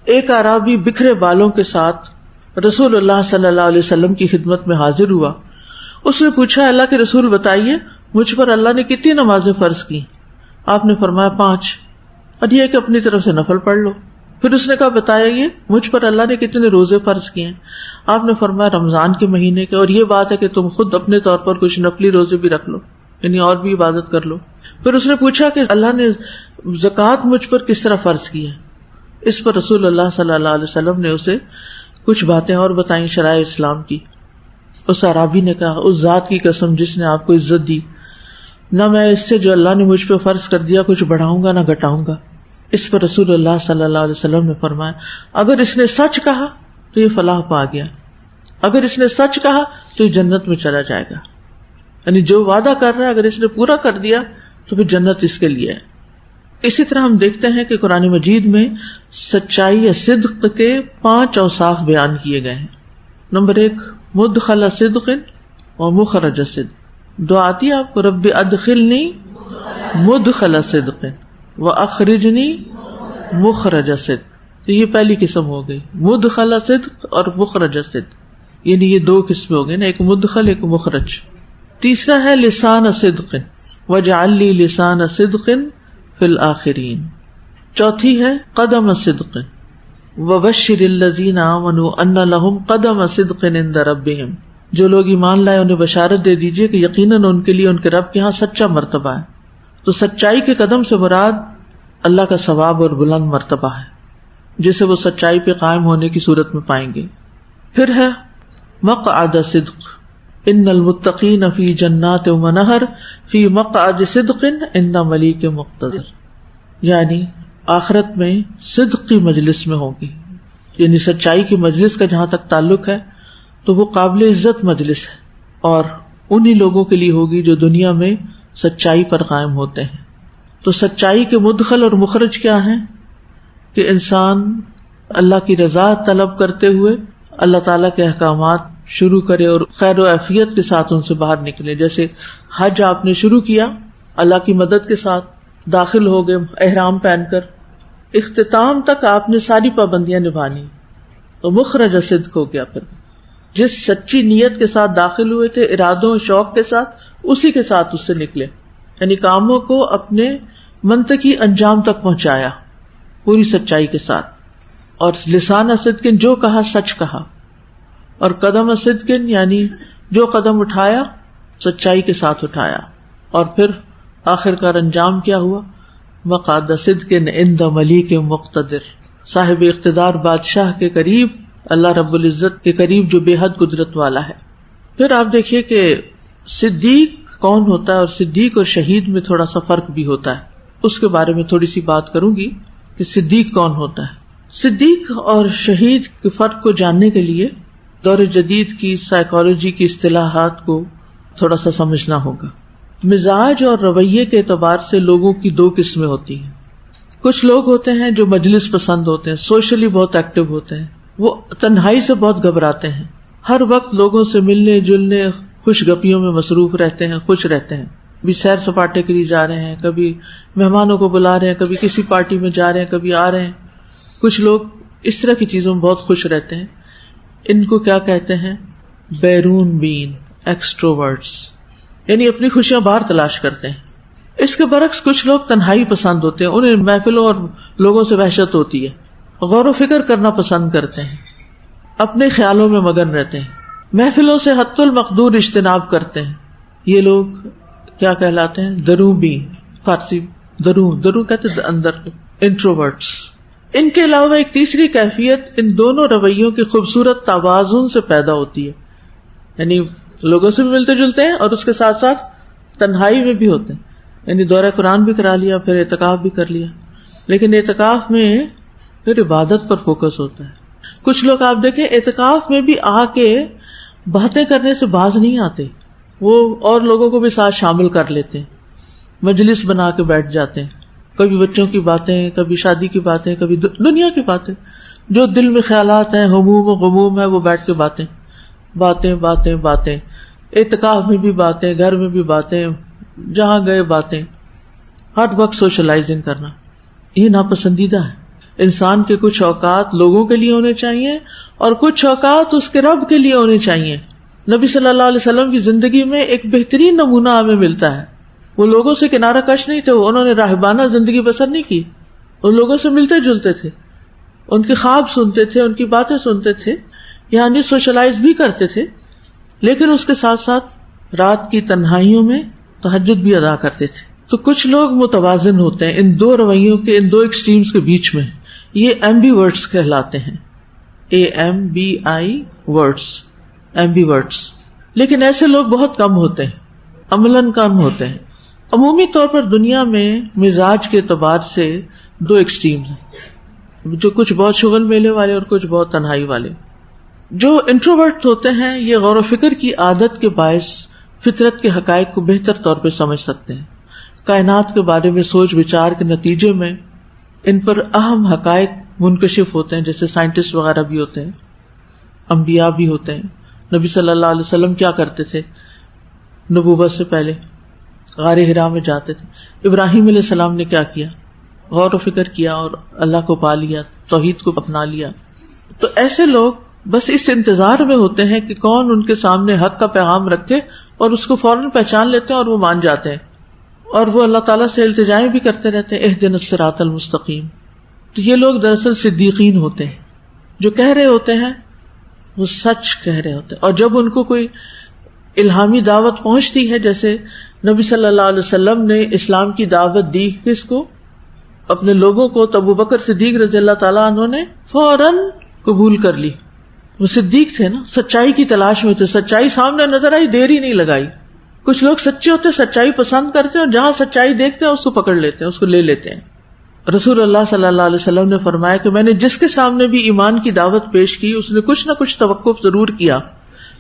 ایک اعرابی بکھرے بالوں کے ساتھ رسول اللہ صلی اللہ علیہ وسلم کی خدمت میں حاضر ہوا. اس نے پوچھا اللہ کے رسول بتائیے مجھ پر اللہ نے کتنی نمازیں فرض کی؟ آپ نے فرمایا 5، اور یہ کہ اپنی طرف سے نفل پڑھ لو. پھر اس نے کہا بتائیے مجھ پر اللہ نے کتنے روزے فرض کیے ہیں؟ آپ نے فرمایا رمضان کے مہینے کے، اور یہ بات ہے کہ تم خود اپنے طور پر کچھ نفلی روزے بھی رکھ لو، یعنی اور بھی عبادت کر لو. پھر اس نے پوچھا کہ اللہ نے زکوٰۃ مجھ پر کس طرح فرض کی ہے؟ اس پر رسول اللہ صلی اللہ علیہ وسلم نے اسے کچھ باتیں اور بتائیں شرائع اسلام کی. اس عرابی نے کہا اس ذات کی قسم جس نے آپ کو عزت دی، نہ میں اس سے جو اللہ نے مجھ پہ فرض کر دیا کچھ بڑھاؤں گا نہ گھٹاؤں گا. اس پر رسول اللہ صلی اللہ علیہ وسلم نے فرمایا اگر اس نے سچ کہا تو یہ فلاح پا گیا، اگر اس نے سچ کہا تو یہ جنت میں چلا جائے گا. یعنی جو وعدہ کر رہا ہے اگر اس نے پورا کر دیا تو پھر جنت اس کے لیے ہے. اسی طرح ہم دیکھتے ہیں کہ قرآن مجید میں سچائی یا صدق کے 5 اوصاف بیان کیے گئے ہیں. نمبر 1 مدخل صدق و مخرج صدق. دعا آتی ہے آپ کو رب ادخلنی مدخل صدق واخرجنی مخرج صدق. تو یہ پہلی قسم ہو گئی، مدخل صدق اور مخرج صدق، یعنی یہ 2 قسمیں ہو گئی نا، ایک مدخل ایک مخرج. تیسرا ہے لسان صدق واجعل لی لسان صدق فی الآخرین. چوتھی ہے قدم صدق وبشر الذین آمنوا ان لہم قدم صدق عند ربہم. جو لوگ ایمان لائے انہیں بشارت دے دیجئے کہ یقیناً ان کے لیے ان کے رب کے ہاں سچا مرتبہ ہے. تو سچائی کے قدم سے مراد اللہ کا ثواب اور بلند مرتبہ ہے جسے وہ سچائی پہ قائم ہونے کی صورت میں پائیں گے. پھر ہے مقعد صدق ان المتقین فی جنات ونہر فی مقعد صدق عند ملیک مقتدر. یعنی آخرت میں صدق کی مجلس میں ہوگی، یعنی سچائی کی مجلس کا جہاں تک تعلق ہے تو وہ قابل عزت مجلس ہے. اور انہی لوگوں کے لیے ہوگی جو دنیا میں سچائی پر قائم ہوتے ہیں. تو سچائی کے مدخل اور مخرج کیا ہیں؟ کہ انسان اللہ کی رضا طلب کرتے ہوئے اللہ تعالیٰ کے احکامات شروع کرے اور خیر و عافیت کے ساتھ ان سے باہر نکلے. جیسے حج آپ نے شروع کیا اللہ کی مدد کے ساتھ، داخل ہو گئے احرام پہن کر، اختتام تک آپ نے ساری پابندیاں نبھانی، تو مخرج صدق ہو گیا. پھر جس سچی نیت کے ساتھ داخل ہوئے تھے، ارادوں شوق کے ساتھ، اسی کے ساتھ اس سے نکلے، یعنی کاموں کو اپنے منطقی انجام تک پہنچایا پوری سچائی کے ساتھ. اور لسان صدقن جو کہا سچ کہا، اور قدم صدقن یعنی جو قدم اٹھایا سچائی کے ساتھ اٹھایا. اور پھر آخر کار انجام کیا ہوا؟ مقعد صدقن عند ملیک مقتدر، صاحب اقتدار بادشاہ کے قریب، اللہ رب العزت کے قریب جو بے حد قدرت والا ہے. پھر آپ دیکھیے کہ صدیق کون ہوتا ہے، اور صدیق اور شہید میں تھوڑا سا فرق بھی ہوتا ہے. اس کے بارے میں تھوڑی سی بات کروں گی کہ صدیق کون ہوتا ہے. صدیق اور شہید کے فرق کو جاننے کے لیے دور جدید کی سائیکالوجی کی اصطلاحات کو تھوڑا سا سمجھنا ہوگا. مزاج اور رویے کے اعتبار سے لوگوں کی دو قسمیں ہوتی ہیں. کچھ لوگ ہوتے ہیں جو مجلس پسند ہوتے ہیں، سوشلی بہت ایکٹیو ہوتے ہیں، وہ تنہائی سے بہت گھبراتے ہیں، ہر وقت لوگوں سے ملنے جلنے خوش گپیوں میں مصروف رہتے ہیں، خوش رہتے ہیں. بھی سیر سپاٹے کے لیے جا رہے ہیں، کبھی مہمانوں کو بلا رہے ہیں، کبھی کسی پارٹی میں جا رہے ہیں، کبھی آ رہے ہیں. کچھ لوگ اس طرح کی چیزوں میں بہت خوش رہتے ہیں. ان کو کیا کہتے ہیں؟ بیرون بین، ایکسٹروورٹس، یعنی اپنی خوشیاں باہر تلاش کرتے ہیں. اس کے برعکس کچھ لوگ تنہائی پسند ہوتے ہیں، انہیں محفلوں اور لوگوں سے وحشت ہوتی ہے، غور و فکر کرنا پسند کرتے ہیں، اپنے خیالوں میں مگن رہتے ہیں، محفلوں سے حتی المقدور اجتناب کرتے ہیں. یہ لوگ کیا کہلاتے ہیں؟ دروں بین، فارسی دروں کہتے ہیں اندر کو، انٹروورٹس. ان کے علاوہ ایک تیسری کیفیت ان دونوں رویوں کے خوبصورت توازن سے پیدا ہوتی ہے، یعنی لوگوں سے بھی ملتے جلتے ہیں اور اس کے ساتھ ساتھ تنہائی میں بھی ہوتے ہیں. یعنی دورہ قرآن بھی کرا لیا، پھر اعتکاف بھی کر لیا، لیکن اعتکاف میں پھر عبادت پر فوکس ہوتا ہے. کچھ لوگ آپ دیکھیں اعتکاف میں بھی آ کے باتیں کرنے سے باز نہیں آتے، وہ اور لوگوں کو بھی ساتھ شامل کر لیتے ہیں، مجلس بنا کے بیٹھ جاتے ہیں، کبھی بچوں کی باتیں، کبھی شادی کی باتیں، کبھی دنیا کی باتیں، جو دل میں خیالات ہیں، ہموم و غموم ہے، وہ بیٹھ کے باتیں باتیں باتیں باتیں. اعتکاف میں بھی باتیں، گھر میں بھی باتیں، جہاں گئے باتیں، ہر وقت سوشلائزنگ کرنا. یہ ناپسندیدہ ہے. انسان کے کچھ اوقات لوگوں کے لیے ہونے چاہیے اور کچھ اوقات اس کے رب کے لیے ہونے چاہیے. نبی صلی اللہ علیہ وسلم کی زندگی میں ایک بہترین نمونہ ہمیں ملتا ہے. وہ لوگوں سے کنارہ کش نہیں تھے، انہوں نے راہبانہ زندگی بسر نہیں کی، وہ لوگوں سے ملتے جلتے تھے، ان کے خواب سنتے تھے، ان کی باتیں سنتے تھے، یعنی سوشلائز بھی کرتے تھے، لیکن اس کے ساتھ ساتھ رات کی تنہائیوں میں تہجد بھی ادا کرتے تھے. تو کچھ لوگ متوازن ہوتے ہیں ان دو رویوں کے، ان دو ایکسٹریمز کے بیچ میں. یہ ایمبی ورڈس کہلاتے ہیں، AMBI ورڈس، ایمبی ورڈس. لیکن ایسے لوگ بہت کم ہوتے ہیں، عملاً کم ہوتے ہیں. عمومی طور پر دنیا میں مزاج کے اعتبار سے دو ایکسٹریمز ہیں، جو کچھ بہت شغل میلے والے اور کچھ بہت تنہائی والے. جو انٹروورٹ ہوتے ہیں یہ غور و فکر کی عادت کے باعث فطرت کے حقائق کو بہتر طور پہ سمجھ سکتے ہیں. کائنات کے بارے میں سوچ وچار کے نتیجے میں ان پر اہم حقائق منکشف ہوتے ہیں، جیسے سائنٹسٹ وغیرہ بھی ہوتے ہیں، انبیاء بھی ہوتے ہیں. نبی صلی اللہ علیہ وسلم کیا کرتے تھے؟ نبوت سے پہلے غار حرا میں جاتے تھے. ابراہیم علیہ السلام نے کیا کیا؟ غور و فکر کیا اور اللہ کو پا لیا، توحید کو اپنا لیا. تو ایسے لوگ بس اس انتظار میں ہوتے ہیں کہ کون ان کے سامنے حق کا پیغام رکھے، اور اس کو فوراً پہچان لیتے ہیں اور وہ مان جاتے ہیں، اور وہ اللہ تعالیٰ سے التجائیں بھی کرتے رہتے ہیں، اہدنا الصراط المستقیم. تو یہ لوگ دراصل صدیقین ہوتے ہیں، جو کہہ رہے ہوتے ہیں وہ سچ کہہ رہے ہوتے ہیں. اور جب ان کو کوئی الہامی دعوت پہنچتی ہے، جیسے نبی صلی اللہ علیہ وسلم نے اسلام کی دعوت دی کس کو؟ اپنے لوگوں کو. تو ابو بکر صدیق رضی اللہ تعالیٰ عنہ نے فوراً قبول کر لی. وہ صدیق تھے نا، سچائی کی تلاش میں تھے، سچائی سامنے نظر آئی، دیر ہی نہیں لگائی. کچھ لوگ سچے ہوتے، سچائی پسند کرتے ہیں، اور جہاں سچائی دیکھتے ہیں اس کو پکڑ لیتے ہیں، اس کو لے لیتے ہیں. رسول اللہ صلی اللہ علیہ وسلم نے فرمایا کہ میں نے جس کے سامنے بھی ایمان کی دعوت پیش کی، اس نے کچھ نہ کچھ توقف ضرور کیا،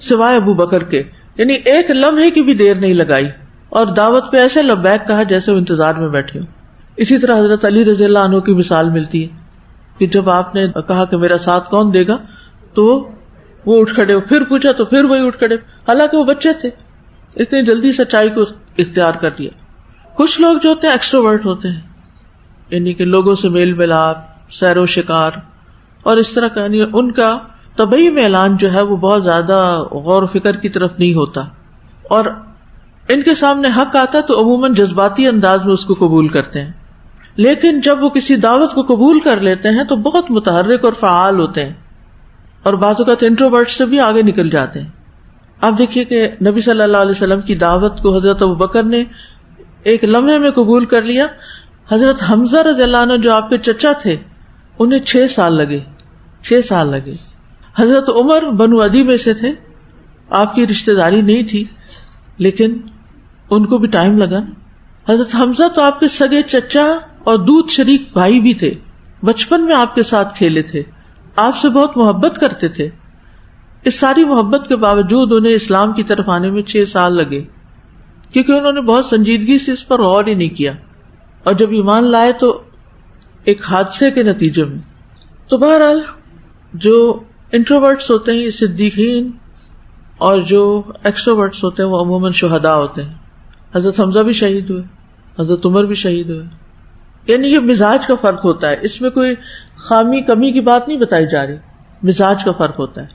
سوائے ابو بکر کے یعنی ایک لمحے کی بھی دیر نہیں لگائی اور دعوت پہ ایسے لبیک کہا جیسے وہ انتظار میں بیٹھے ہو. اسی طرح حضرت علی رضی اللہ عنہ کی مثال ملتی ہے کہ جب آپ نے کہا کہ میرا ساتھ کون دے گا تو وہ اٹھ کھڑے ہو، پھر پوچھا تو پھر وہی اٹھ کھڑے، حالانکہ وہ بچے تھے. اتنی جلدی سچائی کو اختیار کر دیا. کچھ لوگ جو ہوتے ہیں ایکسٹروورٹ ہوتے ہیں، یعنی کہ لوگوں سے میل ملاپ، سیر و شکار اور اس طرح کا، یعنی ان کا طبعی میلان جو ہے وہ بہت زیادہ غور و فکر کی طرف نہیں ہوتا، اور ان کے سامنے حق آتا تو عموماً جذباتی انداز میں اس کو قبول کرتے ہیں. لیکن جب وہ کسی دعوت کو قبول کر لیتے ہیں تو بہت متحرک اور فعال ہوتے ہیں، اور بعض اوقات انٹروورٹ سے بھی آگے نکل جاتے ہیں. آپ دیکھیے کہ نبی صلی اللہ علیہ وسلم کی دعوت کو حضرت ابوبکر نے ایک لمحے میں قبول کر لیا. حضرت حمزہ رضی اللہ عنہ جو آپ کے چچا تھے انہیں 6 سال لگے. حضرت عمر بنو عدی میں سے تھے، آپ کی رشتہ داری نہیں تھی لیکن ان کو بھی ٹائم لگا. حضرت حمزہ تو آپ کے سگے چچا اور دودھ شریک بھائی بھی تھے، بچپن میں آپ کے ساتھ کھیلے تھے، آپ سے بہت محبت کرتے تھے. اس ساری محبت کے باوجود انہیں اسلام کی طرف آنے میں 6 سال لگے، کیونکہ انہوں نے بہت سنجیدگی سے اس پر غور ہی نہیں کیا، اور جب ایمان لائے تو ایک حادثے کے نتیجے میں. تو بہرحال جو انٹروورٹس ہوتے ہیں یہ صدیقین، اور جو ایکسٹروورٹس ہوتے ہیں وہ عموماً شہداء ہوتے ہیں. حضرت حمزہ بھی شہید ہوئے، حضرت عمر بھی شہید ہوئے. یعنی یہ مزاج کا فرق ہوتا ہے، اس میں کوئی خامی کمی کی بات نہیں بتائی جا رہی، مزاج کا فرق ہوتا ہے.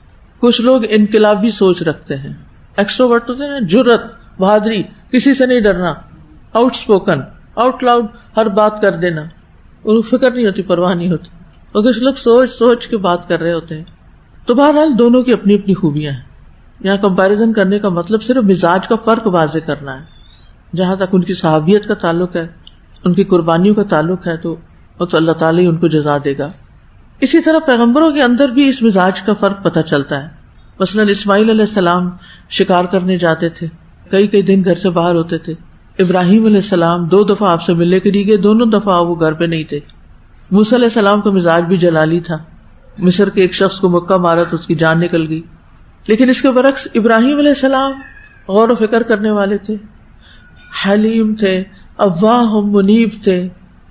کچھ لوگ انقلابی سوچ رکھتے ہیں، ایکسٹروورٹ ہوتے ہیں، جرأت، بہادری، کسی سے نہیں ڈرنا، آؤٹ اسپوکن، آؤٹ لاؤڈ ہر بات کر دینا، ان کو فکر نہیں ہوتی، پرواہ نہیں ہوتی. اور کچھ لوگ سوچ کے بات کر رہے ہوتے ہیں. تو بہرحال دونوں کی اپنی اپنی خوبیاں ہیں. یہاں کمپیریزن کرنے کا مطلب صرف مزاج کا فرق واضح کرنا ہے. جہاں تک ان کی صحابیت کا تعلق ہے، ان کی قربانیوں کا تعلق ہے، تو اللہ تعالیٰ ان کو جزا دے گا. اسی طرح پیغمبروں کے اندر بھی اس مزاج کا فرق پتہ چلتا ہے. مثلاً اسماعیل علیہ السلام شکار کرنے جاتے تھے، کئی دن گھر سے باہر ہوتے تھے. ابراہیم علیہ السلام 2 دفعہ آپ سے ملنے کے لیے گئے، دونوں دفعہ وہ گھر پہ نہیں تھے. موسیٰ علیہ السلام کا مزاج بھی جلالی تھا، مصر کے ایک شخص کو مکہ مارا تو اس کی جان نکل گئی. لیکن اس کے برعکس ابراہیم علیہ السلام غور و فکر کرنے والے تھے، حلیم تھے، اواہ منیب تھے.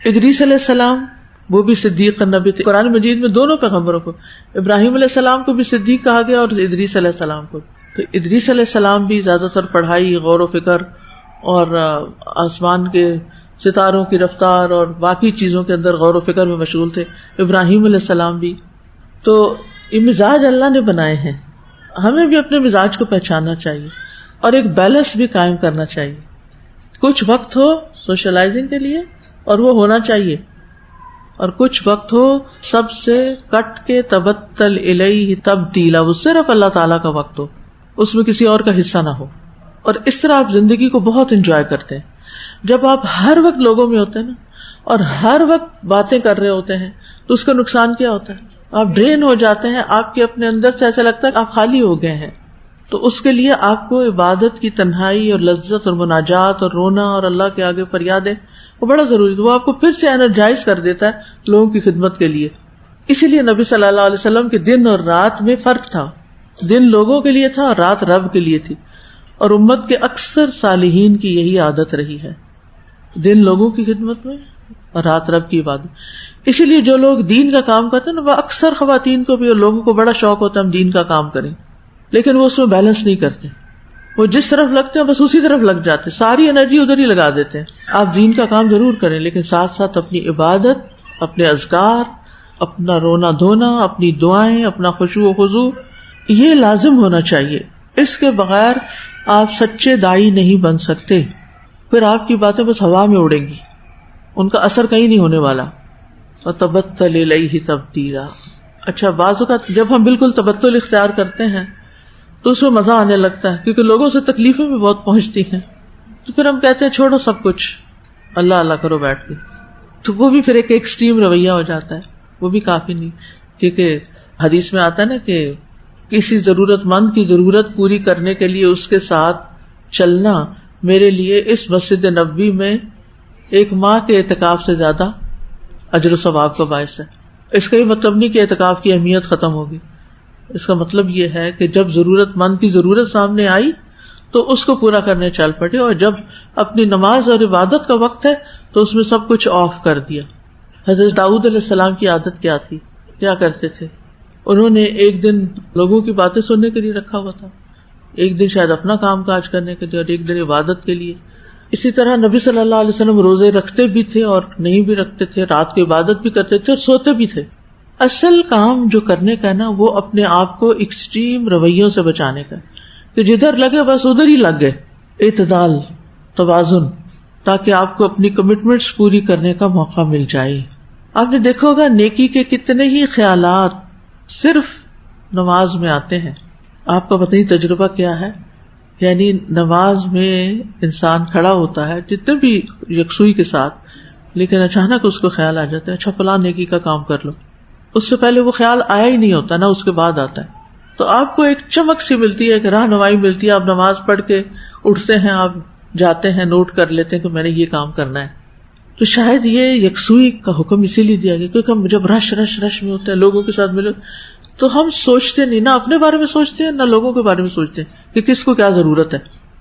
ادریس علیہ السلام وہ بھی صدیق النبی تھے. قرآن مجید میں دونوں پیغمبروں کو، ابراہیم علیہ السلام کو بھی صدیق کہا گیا اور ادریس علیہ السلام کو. تو ادریس علیہ السلام بھی زیادہ تر پڑھائی، غور و فکر اور آسمان کے ستاروں کی رفتار اور باقی چیزوں کے اندر غور و فکر میں مشغول تھے. ابراہیم علیہ السلام بھی. تو یہ مزاج اللہ نے بنائے ہیں، ہمیں بھی اپنے مزاج کو پہچاننا چاہیے اور ایک بیلنس بھی قائم کرنا چاہیے. کچھ وقت ہو سوشلائزنگ کے لیے اور وہ ہونا چاہیے، اور کچھ وقت ہو سب سے کٹ کے تبتل الیہ تبدیلا، وہ صرف اللہ تعالیٰ کا وقت ہو، اس میں کسی اور کا حصہ نہ ہو. اور اس طرح آپ زندگی کو بہت انجوائے کرتے ہیں. جب آپ ہر وقت لوگوں میں ہوتے ہیں نا اور ہر وقت باتیں کر رہے ہوتے ہیں تو اس کا نقصان کیا ہوتا ہے؟ آپ ڈرین ہو جاتے ہیں، آپ کے اپنے اندر سے ایسا لگتا ہے کہ آپ خالی ہو گئے ہیں. تو اس کے لیے آپ کو عبادت کی تنہائی اور لذت اور مناجات اور رونا اور اللہ کے آگے فریادیں وہ بڑا ضروری ہے. وہ آپ کو پھر سے انرجائز کر دیتا ہے لوگوں کی خدمت کے لیے. اسی لیے نبی صلی اللہ علیہ وسلم کے دن اور رات میں فرق تھا. دن لوگوں کے لیے تھا اور رات رب کے لیے تھی. اور امت کے اکثر صالحین کی یہی عادت رہی ہے، دن لوگوں کی خدمت میں اور رات رب کی عبادت. اسی لیے جو لوگ دین کا کام کرتے ہیں نا، وہ اکثر خواتین کو بھی اور لوگوں کو بڑا شوق ہوتا ہے ہم دین کا کام کریں، لیکن وہ اس میں بیلنس نہیں کرتے. وہ جس طرف لگتے ہیں بس اسی طرف لگ جاتے، ساری انرجی ادھر ہی لگا دیتے ہیں. آپ دین کا کام ضرور کریں لیکن ساتھ ساتھ اپنی عبادت، اپنے اذکار، اپنا رونا دھونا، اپنی دعائیں، اپنا خشوع و خضوع یہ لازم ہونا چاہیے. اس کے بغیر آپ سچے داعی نہیں بن سکتے. پھر آپ کی باتیں بس ہوا میں اڑیں گی، ان کا اثر کہیں نہیں ہونے والا. وَتَبَتَّلْ إِلَيْهِ تَبْتِيلًا. اچھا، بعض اوقات جب ہم بالکل تبتل اختیار کرتے ہیں تو اس میں مزہ آنے لگتا ہے، کیونکہ لوگوں سے تکلیفیں بھی بہت پہنچتی ہیں. تو پھر ہم کہتے ہیں چھوڑو سب کچھ، اللہ اللہ کرو بیٹھ کے. تو وہ بھی پھر ایک ایکسٹریم رویہ ہو جاتا ہے، وہ بھی کافی نہیں. کیونکہ حدیث میں آتا ہے نا کہ کسی ضرورت مند کی ضرورت پوری کرنے کے لیے اس کے ساتھ چلنا میرے لیے اس مسجد نبوی میں 1 ماہ کے اعتکاف سے زیادہ اجر و ثواب کا باعث ہے. اس کا یہ مطلب نہیں کہ اعتکاف کی اہمیت ختم ہوگی. اس کا مطلب یہ ہے کہ جب ضرورت مند کی ضرورت سامنے آئی تو اس کو پورا کرنے چل پڑے، اور جب اپنی نماز اور عبادت کا وقت ہے تو اس میں سب کچھ آف کر دیا۔ حضرت داؤد علیہ السلام کی عادت کیا تھی، کیا کرتے تھے؟ انہوں نے ایک دن لوگوں کی باتیں سننے کے لیے رکھا ہوا تھا، ایک دن شاید اپنا کام کاج کرنے کے لیے، اور ایک دن عبادت کے لیے۔ اسی طرح نبی صلی اللہ علیہ وسلم روزے رکھتے بھی تھے اور نہیں بھی رکھتے تھے، رات کی عبادت بھی کرتے تھے اور سوتے بھی تھے۔ اصل کام جو کرنے کا ہے نا، وہ اپنے آپ کو ایکسٹریم رویوں سے بچانے کا، کہ جدھر لگے بس ادھر ہی لگ گئے، اعتدال، توازن، تاکہ آپ کو اپنی کمٹمنٹس پوری کرنے کا موقع مل جائے۔ آپ نے دیکھا ہوگا نیکی کے کتنے ہی خیالات صرف نماز میں آتے ہیں۔ آپ کا پتہ ہی تجربہ کیا ہے، یعنی نماز میں انسان کھڑا ہوتا ہے جتنے بھی یکسوئی کے ساتھ، لیکن اچانک اس کو خیال آ جاتا ہے اچھا فلاں نیکی کا کام کر لو، اس سے پہلے وہ خیال آیا ہی نہیں ہوتا، نہ اس کے بعد آتا ہے۔ تو آپ کو ایک چمک سی ملتی ہے، ایک رہنمائی ملتی ہے، آپ نماز پڑھ کے اٹھتے ہیں، آپ جاتے ہیں، نوٹ کر لیتے ہیں کہ میں نے یہ کام کرنا ہے۔ تو شاید یہ یکسوئی کا حکم اسی لیے دیا گیا کیونکہ ہم جب رش میں ہوتے ہیں، لوگوں کے ساتھ ملے، تو ہم سوچتے نہیں، نہ اپنے بارے میں سوچتے ہیں نہ لوگوں کے بارے میں سوچتے ہیں کہ کس کو کیا ضرورت ہے۔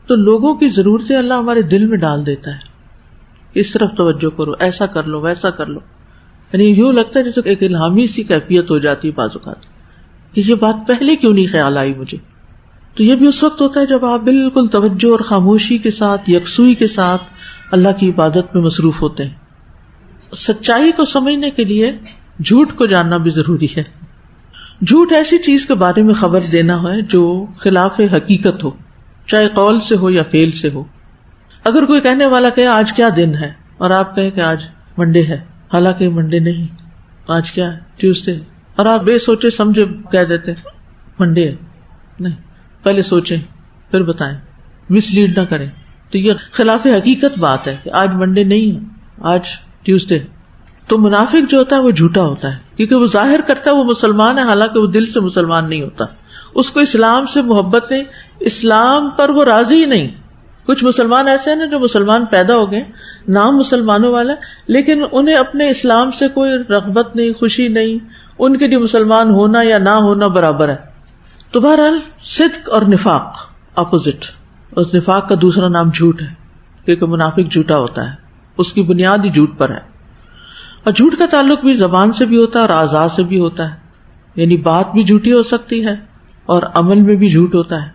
تو لوگوں کی ضرورتیں اللہ ہمارے دل میں ڈال دیتا ہے، اس طرف توجہ کرو، ایسا کر لو، ویسا کر لو، یعنی یوں لگتا ہے جیسے ایک الہامی سی کیفیت ہو جاتی ہے بعض اوقات کہ یہ بات پہلے کیوں نہیں خیال آئی مجھے۔ تو یہ بھی اس وقت ہوتا ہے جب آپ بالکل توجہ اور خاموشی کے ساتھ، یکسوئی کے ساتھ اللہ کی عبادت میں مصروف ہوتے ہیں۔ سچائی کو سمجھنے کے لیے جھوٹ کو جاننا بھی ضروری ہے۔ جھوٹ ایسی چیز کے بارے میں خبر دینا ہے جو خلاف حقیقت ہو، چاہے قول سے ہو یا فعل سے ہو۔ اگر کوئی کہنے والا کہے آج کیا دن ہے، اور آپ کہیں کہ آج منڈے ہے، حالانکہ منڈے نہیں، آج کیا ہے، ٹیوزڈے، اور آپ بے سوچے سمجھے کہہ دیتے منڈے ہے، نہیں، پہلے سوچیں پھر بتائیں، مس لیڈ نہ کریں۔ تو یہ خلاف حقیقت بات ہے کہ آج منڈے نہیں ہے، آج ٹیوزڈے۔ تو منافق جو ہوتا ہے وہ جھوٹا ہوتا ہے، کیونکہ وہ ظاہر کرتا ہے وہ مسلمان ہے، حالانکہ وہ دل سے مسلمان نہیں ہوتا، اس کو اسلام سے محبت نہیں، اسلام پر وہ راضی ہی نہیں۔ کچھ مسلمان ایسے ہیں نا جو مسلمان پیدا ہو گئے، نام مسلمانوں والا، لیکن انہیں اپنے اسلام سے کوئی رغبت نہیں، خوشی نہیں، ان کے لیے مسلمان ہونا یا نہ ہونا برابر ہے۔ تو بہرحال صدق اور نفاق اپوزٹ، اس نفاق کا دوسرا نام جھوٹ ہے، کیونکہ منافق جھوٹا ہوتا ہے، اس کی بنیاد ہی جھوٹ پر ہے۔ اور جھوٹ کا تعلق بھی زبان سے بھی ہوتا ہے اور اعضاء سے بھی ہوتا ہے، یعنی بات بھی جھوٹی ہو سکتی ہے اور عمل میں بھی جھوٹ ہوتا ہے۔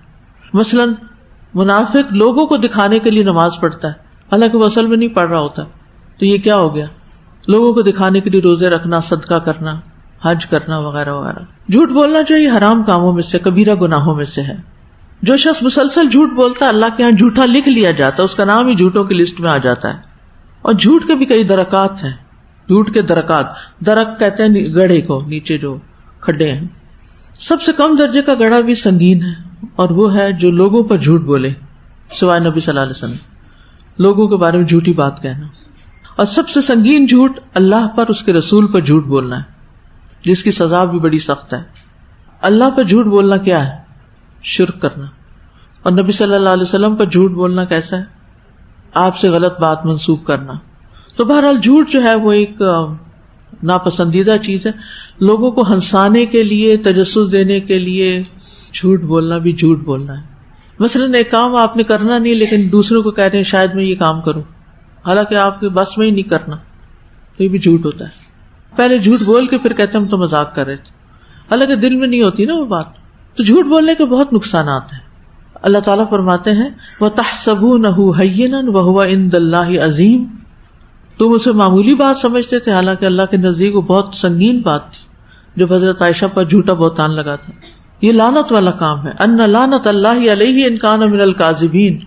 مثلا منافق لوگوں کو دکھانے کے لیے نماز پڑھتا ہے، حالانکہ وہ اصل میں نہیں پڑھ رہا ہوتا، تو یہ کیا ہو گیا؟ لوگوں کو دکھانے کے لیے روزے رکھنا، صدقہ کرنا، حج کرنا وغیرہ وغیرہ۔ جھوٹ بولنا جو یہ حرام کاموں میں سے، کبیرہ گناہوں میں سے ہے۔ جو شخص مسلسل جھوٹ بولتا ہے اللہ کے ہاں جھوٹا لکھ لیا جاتا ہے، اس کا نام ہی جھوٹوں کی لسٹ میں آ جاتا ہے۔ اور جھوٹ کے بھی کئی درکات ہیں، جھوٹ کے درکات، درک کہتے ہیں گڑھے کو، نیچے جو کھڈے ہیں۔ سب سے کم درجے کا گڑھا بھی سنگین ہے، اور وہ ہے جو لوگوں پر جھوٹ بولے سوائے نبی صلی اللہ علیہ وسلم، لوگوں کے بارے میں جھوٹی بات کہنا۔ اور سب سے سنگین جھوٹ اللہ پر، اس کے رسول پر جھوٹ بولنا ہے، جس کی سزا بھی بڑی سخت ہے۔ اللہ پر جھوٹ بولنا کیا ہے؟ شرک کرنا۔ اور نبی صلی اللہ علیہ وسلم پر جھوٹ بولنا کیسا ہے؟ آپ سے غلط بات منسوب کرنا۔ تو بہرحال جھوٹ جو ہے وہ ایک ناپسندیدہ چیز ہے۔ لوگوں کو ہنسانے کے لیے، تجسس دینے کے لیے جھوٹ بولنا بھی جھوٹ بولنا ہے۔ مثلاً ایک کام آپ نے کرنا نہیں، لیکن دوسروں کو کہہ رہے ہیں شاید میں یہ کام کروں، حالانکہ آپ کے بس میں ہی نہیں کرنا، تو یہ بھی جھوٹ ہوتا ہے۔ پہلے جھوٹ بول کے پھر کہتے ہیں ہم تو مذاق کر رہے تھے، حالانکہ دل میں نہیں ہوتی نا وہ بات۔ تو جھوٹ بولنے کے بہت نقصانات ہیں۔ اللہ تعالیٰ فرماتے ہیں وَتَحْسَبُونَهُ هَيِّنًا وَهُوَ عِندَ اللَّهِ عَظِيمٌ، تم اسے معمولی بات سمجھتے تھے، حالانکہ اللہ کے نزدیک وہ بہت سنگین بات تھی۔ جب حضرت عائشہ پر جھوٹا بہتان لگا تھا، یہ لعنت والا کام ہے۔ ان لعنت اللہ علیہ ان کان من الکاذبین،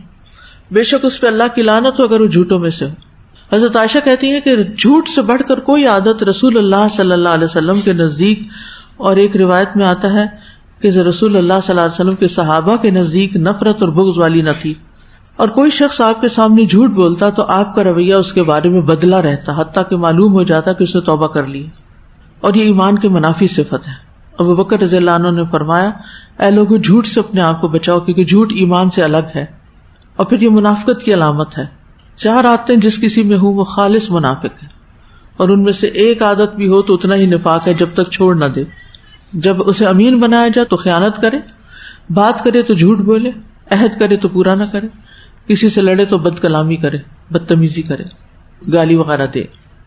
بے شک اس پہ اللہ کی لعنت ہو اگر وہ جھوٹوں میں سے ہو۔ حضرت عائشہ کہتی ہیں کہ جھوٹ سے بڑھ کر کوئی عادت رسول اللہ صلی اللہ علیہ وسلم کے نزدیک، اور ایک روایت میں آتا ہے کہ رسول اللہ صلی اللہ علیہ وسلم کے صحابہ کے نزدیک نفرت اور بغض والی نہ تھی۔ اور کوئی شخص آپ کے سامنے جھوٹ بولتا تو آپ کا رویہ اس کے بارے میں بدلا رہتا، حتیٰ کہ معلوم ہو جاتا کہ اس نے توبہ کر لی، اور یہ ایمان کے منافی صفت ہے۔ ابو بکر رضی اللہ عنہ نے فرمایا اے لوگوں جھوٹ سے اپنے آپ کو بچاؤ، کیونکہ جھوٹ ایمان سے الگ ہے، اور پھر یہ منافقت کی علامت ہے۔ 4 عادتیں جس کسی میں ہوں وہ خالص منافق ہے، اور ان میں سے ایک عادت بھی ہو تو اتنا ہی نفاق ہے جب تک چھوڑ نہ دے۔ جب اسے امین بنایا جائے تو خیانت کرے، بات کرے تو جھوٹ بولے، عہد کرے تو پورا نہ کرے، کسی سے لڑے تو بد کلامی کرے، بدتمیزی کرے، گالی وغیرہ دے.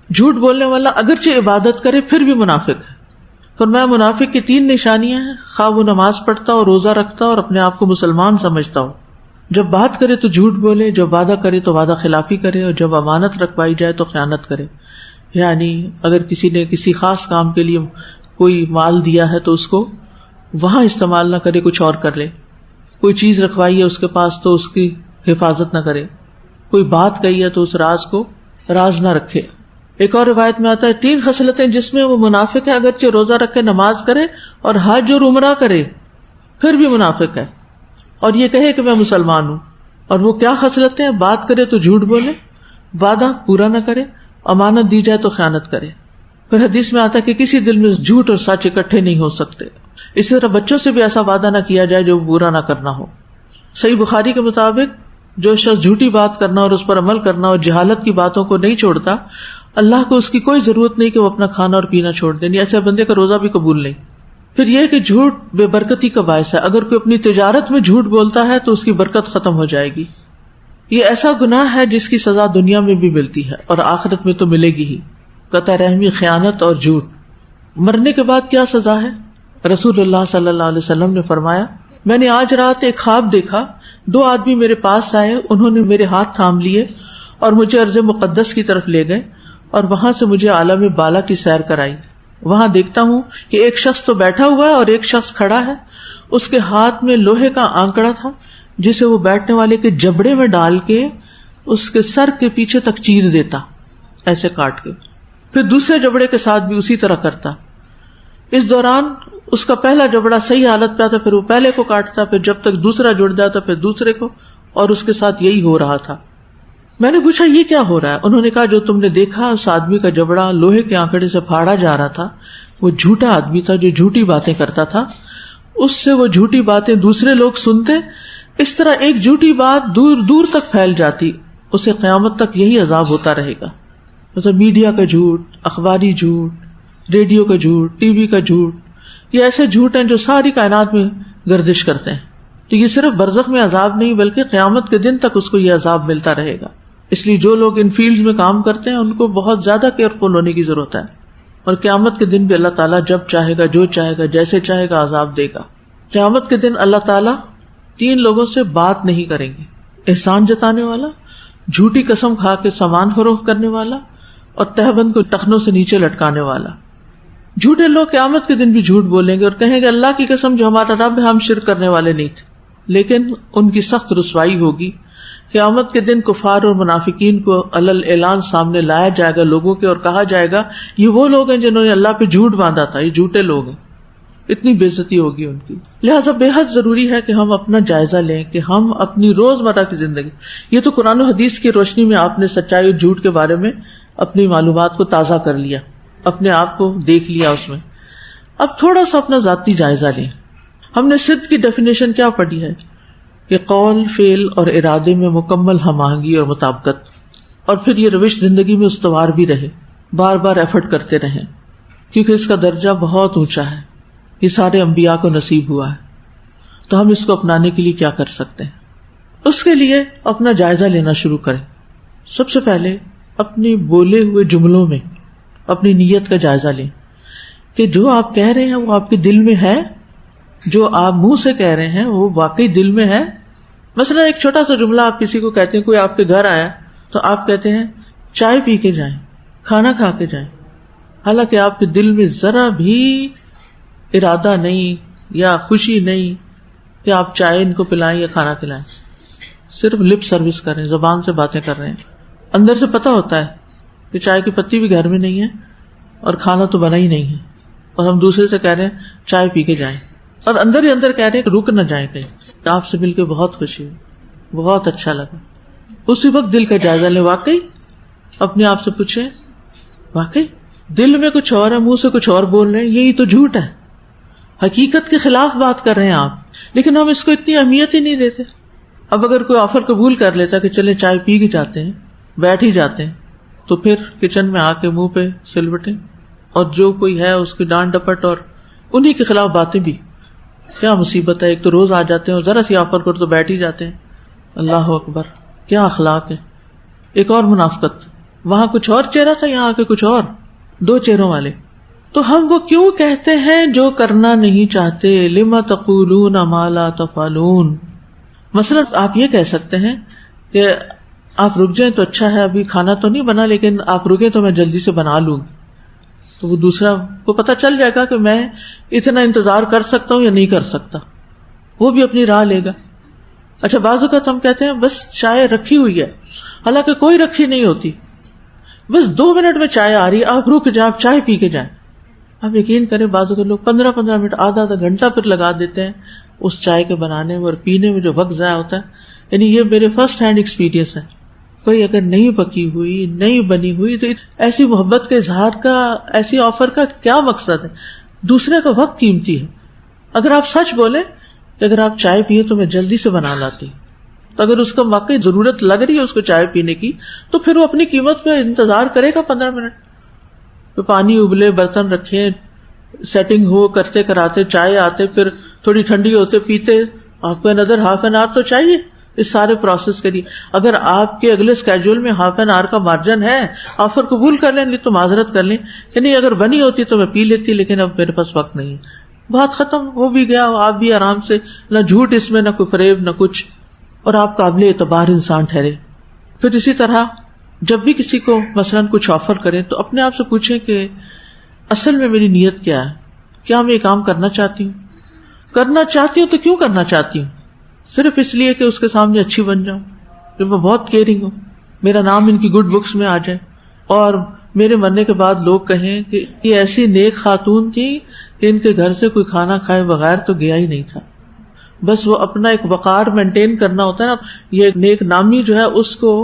جھوٹ بولنے والا اگرچہ عبادت کرے پھر بھی منافق ہے. فرمایا منافق کی 3 نشانیاں ہیں، خواہ وہ نماز پڑھتا ہو، روزہ رکھتا ہو اور اپنے آپ کو مسلمان سمجھتا ہو. جب بات کرے تو جھوٹ بولے، جب وعدہ کرے تو وعدہ خلافی کرے، اور جب امانت رکھوائی جائے تو خیانت کرے. یعنی اگر کسی نے کسی خاص کام کے لیے کوئی مال دیا ہے تو اس کو وہاں استعمال نہ کرے، کچھ اور کر لے. کوئی چیز رکھوائی ہے اس کے پاس تو اس کی حفاظت نہ کرے. کوئی بات کہی ہے تو اس راز کو راز نہ رکھے. ایک اور روایت میں آتا ہے 3 خصلتیں جس میں وہ منافق ہے، اگرچہ روزہ رکھے، نماز کرے اور حج اور عمرہ کرے پھر بھی منافق ہے، اور یہ کہے کہ میں مسلمان ہوں. اور وہ کیا خصلتیں؟ بات کرے تو جھوٹ بولے، وعدہ پورا نہ کرے، امانت دی جائے تو خیانت کرے. پھر حدیث میں آتا ہے کہ کسی دل میں جھوٹ اور سچ اکٹھے نہیں ہو سکتے. اسی طرح بچوں سے بھی ایسا وعدہ نہ کیا جائے جو پورا نہ کرنا ہو. صحیح بخاری کے مطابق جو شخص جھوٹی بات کرنا اور اس پر عمل کرنا اور جہالت کی باتوں کو نہیں چھوڑتا، اللہ کو اس کی کوئی ضرورت نہیں کہ وہ اپنا کھانا اور پینا چھوڑ دے. ایسے بندے کا روزہ بھی قبول نہیں. پھر یہ کہ جھوٹ بے برکتی کا باعث ہے. اگر کوئی اپنی تجارت میں جھوٹ بولتا ہے تو اس کی برکت ختم ہو جائے گی. یہ ایسا گناہ ہے جس کی سزا دنیا میں بھی ملتی ہے اور آخرت میں تو ملے گی ہی. قطع رحمی، خیانت اور جھوٹ. مرنے کے بعد کیا سزا ہے؟ رسول اللہ صلی اللہ علیہ وسلم نے فرمایا، میں نے آج رات ایک خواب دیکھا، 2 آدمی میرے پاس آئے، انہوں نے میرے ہاتھ تھام لیے اور مجھے ارض مقدس کی طرف لے گئے اور وہاں سے مجھے عالم بالا کی سیر کرائی. وہاں دیکھتا ہوں کہ ایک شخص تو بیٹھا ہوا ہے اور ایک شخص کھڑا ہے. اس کے ہاتھ میں لوہے کا آنکڑا تھا جسے وہ بیٹھنے والے کے جبڑے میں ڈال کے اس کے سر کے پیچھے تک چیر دیتا، ایسے کاٹ کے، پھر دوسرے جبڑے کے ساتھ بھی اسی طرح کرتا. اس دوران اس کا پہلا جبڑا صحیح حالت پہ آتا، پھر وہ پہلے کو کاٹتا، پھر جب تک دوسرا جڑ جاتا پھر دوسرے کو، اور اس کے ساتھ یہی ہو رہا تھا. میں نے پوچھا یہ کیا ہو رہا ہے؟ انہوں نے کہا جو تم نے دیکھا اس آدمی کا جبڑا لوہے کے آنکڑے سے پھاڑا جا رہا تھا، وہ جھوٹا آدمی تھا جو جھوٹی باتیں کرتا تھا. اس سے وہ جھوٹی باتیں دوسرے لوگ سنتے، اس طرح ایک جھوٹی بات دور دور تک پھیل جاتی، اسے قیامت تک یہی عذاب ہوتا رہے گا. مطلب میڈیا کا جھوٹ، اخباری جھوٹ، ریڈیو کا جھوٹ، ٹی وی کا جھوٹ، یہ ایسے جھوٹ ہیں جو ساری کائنات میں گردش کرتے ہیں. تو یہ صرف برزخ میں عذاب نہیں بلکہ قیامت کے دن تک اس کو یہ عذاب ملتا رہے گا. اس لیے جو لوگ ان فیلڈز میں کام کرتے ہیں ان کو بہت زیادہ کیئرفل ہونے کی ضرورت ہے. اور قیامت کے دن بھی اللہ تعالیٰ جب چاہے گا، جو چاہے گا، جیسے چاہے گا عذاب دے گا. قیامت کے دن اللہ تعالیٰ 3 لوگوں سے بات نہیں کریں گے: احسان جتانے والا، جھوٹی قسم کھا کے سامان فروخت کرنے والا، اور تہبند کو ٹخنوں سے نیچے لٹکانے والا. جھوٹے لوگ قیامت کے دن بھی جھوٹ بولیں گے اور کہیں گے اللہ کی قسم جو ہمارا رب ہے ہم شرک کرنے والے نہیں تھے. لیکن ان کی سخت رسوائی ہوگی. قیامت کے دن کفار اور منافقین کو علل اعلان سامنے لایا جائے گا لوگوں کے، اور کہا جائے گا یہ وہ لوگ ہیں جنہوں نے اللہ پہ جھوٹ باندھا تھا، یہ جھوٹے لوگ ہیں. اتنی بے عزتی ہوگی ان کی. لہٰذا بے حد ضروری ہے کہ ہم اپنا جائزہ لیں کہ ہم اپنی روزمرہ کی زندگی، یہ تو قرآن و حدیث کی روشنی میں آپ نے سچائی اور جھوٹ کے بارے میں اپنی معلومات کو تازہ کر لیا، اپنے آپ کو دیکھ لیا اس میں. اب تھوڑا سا اپنا ذاتی جائزہ لیں. ہم نے صدق کی ڈیفینیشن کیا پڑھی ہے کہ قول، فعل اور ارادے میں مکمل ہم آہنگی اور مطابقت، اور پھر یہ روش زندگی میں استوار بھی رہے، بار بار ایفرٹ کرتے رہیں، کیونکہ اس کا درجہ بہت اونچا ہے. یہ سارے انبیاء کو نصیب ہوا ہے. تو ہم اس کو اپنانے کے لیے کیا کر سکتے ہیں؟ اس کے لیے اپنا جائزہ لینا شروع کریں. سب سے پہلے اپنے بولے ہوئے جملوں میں اپنی نیت کا جائزہ لیں کہ جو آپ کہہ رہے ہیں وہ آپ کے دل میں ہے، جو آپ منہ سے کہہ رہے ہیں وہ واقعی دل میں ہے. مثلا ایک چھوٹا سا جملہ آپ کسی کو کہتے ہیں، کوئی آپ کے گھر آیا تو آپ کہتے ہیں چائے پی کے جائیں، کھانا کھا کے جائیں، حالانکہ آپ کے دل میں ذرا بھی ارادہ نہیں یا خوشی نہیں کہ آپ چائے ان کو پلائیں یا کھانا کھلائیں. صرف لپ سروس کر رہے ہیں، زبان سے باتیں کر رہے ہیں. اندر سے پتہ ہوتا ہے کہ چائے کی پتی بھی گھر میں نہیں ہے اور کھانا تو بنا ہی نہیں ہے، اور ہم دوسرے سے کہہ رہے ہیں چائے پی کے جائیں، اور اندر ہی اندر کہہ رہے ہیں کہ رک نہ جائیں کہیں. آپ سے مل کے بہت خوشی ہوئی، بہت اچھا لگا. اسی وقت دل کا جائزہ لیں. واقعی اپنے آپ سے پوچھیں، واقعی دل میں کچھ اور ہے، منہ سے کچھ اور بول رہے ہیں، یہی تو جھوٹ ہے، حقیقت کے خلاف بات کر رہے ہیں آپ. لیکن ہم اس کو اتنی اہمیت ہی نہیں دیتے. اب اگر کوئی آفر قبول کر لیتا کہ چلے چائے پی کے جاتے ہیں، بیٹھ ہی جاتے ہیں، تو پھر کچن میں آ کے منہ پہ سلوٹیں اور جو کوئی ہے اس کی ڈانٹ ڈپٹ اور انہی کے خلاف باتیں بھی. کیا مصیبت ہے، ایک تو روز آ جاتے ہیں اور ذرا سی آفر کر تو بیٹھ ہی جاتے ہیں. اللہ اکبر، کیا اخلاق ہے. ایک اور منافقت، وہاں کچھ اور چہرہ تھا، یہاں آ کے کچھ اور، دو چہروں والے. تو ہم وہ کیوں کہتے ہیں جو کرنا نہیں چاہتے؟ لما تقولون ما لا تفعلون. مثلا آپ یہ کہہ سکتے ہیں کہ آپ رک جائیں تو اچھا ہے، ابھی کھانا تو نہیں بنا لیکن آپ رکیں تو میں جلدی سے بنا لوں گی. تو وہ دوسرا کو پتہ چل جائے گا کہ میں اتنا انتظار کر سکتا ہوں یا نہیں کر سکتا، وہ بھی اپنی راہ لے گا. اچھا بعض اوقات ہم کہتے ہیں بس چائے رکھی ہوئی ہے، حالانکہ کوئی رکھی نہیں ہوتی، بس 2 منٹ میں چائے آ رہی ہے، آپ رک جائیں، آپ چائے پی کے جائیں. آپ یقین کریں بعض اوقات لوگ 15 منٹ، آدھا گھنٹہ پھر لگا دیتے ہیں اس چائے کے بنانے میں اور پینے میں، جو وقت ضائع ہوتا ہے. یعنی یہ میرے فرسٹ ہینڈ ایکسپیرینس ہے. کوئی اگر نہیں پکی ہوئی، نہیں بنی ہوئی، تو ایسی محبت کے اظہار کا، ایسی آفر کا کیا مقصد ہے؟ دوسرے کا وقت قیمتی ہے. اگر آپ سچ بولیں کہ اگر آپ چائے پیے تو میں جلدی سے بنا لاتی، تو اگر اس کو واقعی ضرورت لگ رہی ہے اس کو چائے پینے کی، تو پھر وہ اپنی قیمت پہ انتظار کرے گا 15 منٹ. تو پانی ابلے، برتن رکھے، سیٹنگ ہو، کرتے کراتے چائے آتے، پھر تھوڑی ٹھنڈی ہوتے پیتے، آپ کو نظر ہاف این آور تو چاہیے اس سارے پروسیس کے لیے. اگر آپ کے اگلے اسکیڈول میں ہاف این آور کا مارجن ہے، آفر قبول کر لیں، نہیں تو معذرت کر لیں کہ نہیں اگر بنی ہوتی تو میں پی لیتی، لیکن اب میرے پاس وقت نہیں. بات ختم، ہو بھی گیا، آپ بھی آرام سے، نہ جھوٹ اس میں، نہ کوئی فریب، نہ کچھ، اور آپ قابل اعتبار انسان ٹھہرے. پھر اسی طرح جب بھی کسی کو مثلاً کچھ آفر کریں تو اپنے آپ سے پوچھیں کہ اصل میں میری نیت کیا ہے؟ کیا میں یہ کام کرنا چاہتی ہوں؟ کرنا چاہتی ہوں تو کیوں کرنا چاہتی ہوں؟ صرف اس لیے کہ اس کے سامنے اچھی بن جاؤں، کہ میں بہت کیئرنگ ہوں، میرا نام ان کی گڈ بکس میں آ جائے، اور میرے مرنے کے بعد لوگ کہیں کہ یہ ایسی نیک خاتون تھی کہ ان کے گھر سے کوئی کھانا کھائے بغیر تو گیا ہی نہیں تھا. بس وہ اپنا ایک وقار مینٹین کرنا ہوتا ہے نا، یہ نیک نامی جو ہے اس کو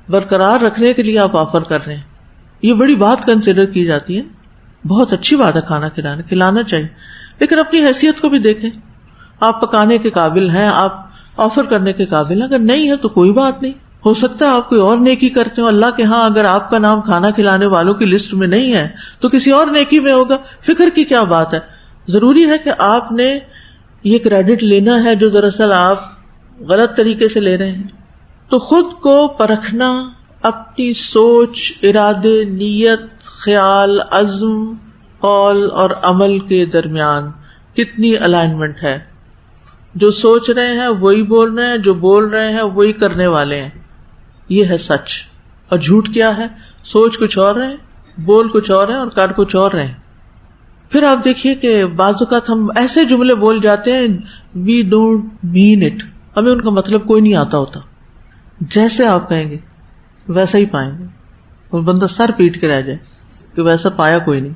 برقرار رکھنے کے لیے آپ آفر کر رہے ہیں. یہ بڑی بات کنسیڈر کی جاتی ہے. بہت اچھی بات ہے کھانا کھلانا چاہیے، لیکن اپنی حیثیت کو بھی دیکھیں. آپ پکانے کے قابل ہیں، آپ آفر کرنے کے قابل ہیں، اگر نہیں ہے تو کوئی بات نہیں. ہو سکتا ہے آپ کوئی اور نیکی کرتے ہو اللہ کے ہاں، اگر آپ کا نام کھانا کھلانے والوں کی لسٹ میں نہیں ہے تو کسی اور نیکی میں ہوگا. فکر کی کیا بات ہے؟ ضروری ہے کہ آپ نے یہ کریڈٹ لینا ہے جو دراصل آپ غلط طریقے سے لے رہے ہیں. تو خود کو پرکھنا، اپنی سوچ، ارادے، نیت، خیال، عزم، قول اور عمل کے درمیان کتنی الائنمنٹ ہے. جو سوچ رہے ہیں وہی بول رہے ہیں، جو بول رہے ہیں وہی کرنے والے ہیں. یہ ہے سچ. اور جھوٹ کیا ہے؟ سوچ کچھ اور ہے، بول کچھ اور ہے اور کر کچھ اور رہے ہیں. پھر آپ دیکھیے کہ بعض اوقات ہم ایسے جملے بول جاتے ہیں وی ڈونٹ مین اٹ، ہمیں ان کا مطلب کوئی نہیں آتا ہوتا. جیسے آپ کہیں گے ویسا ہی پائیں گے، اور بندہ سر پیٹ کے رہ جائے کہ ویسا پایا کوئی نہیں.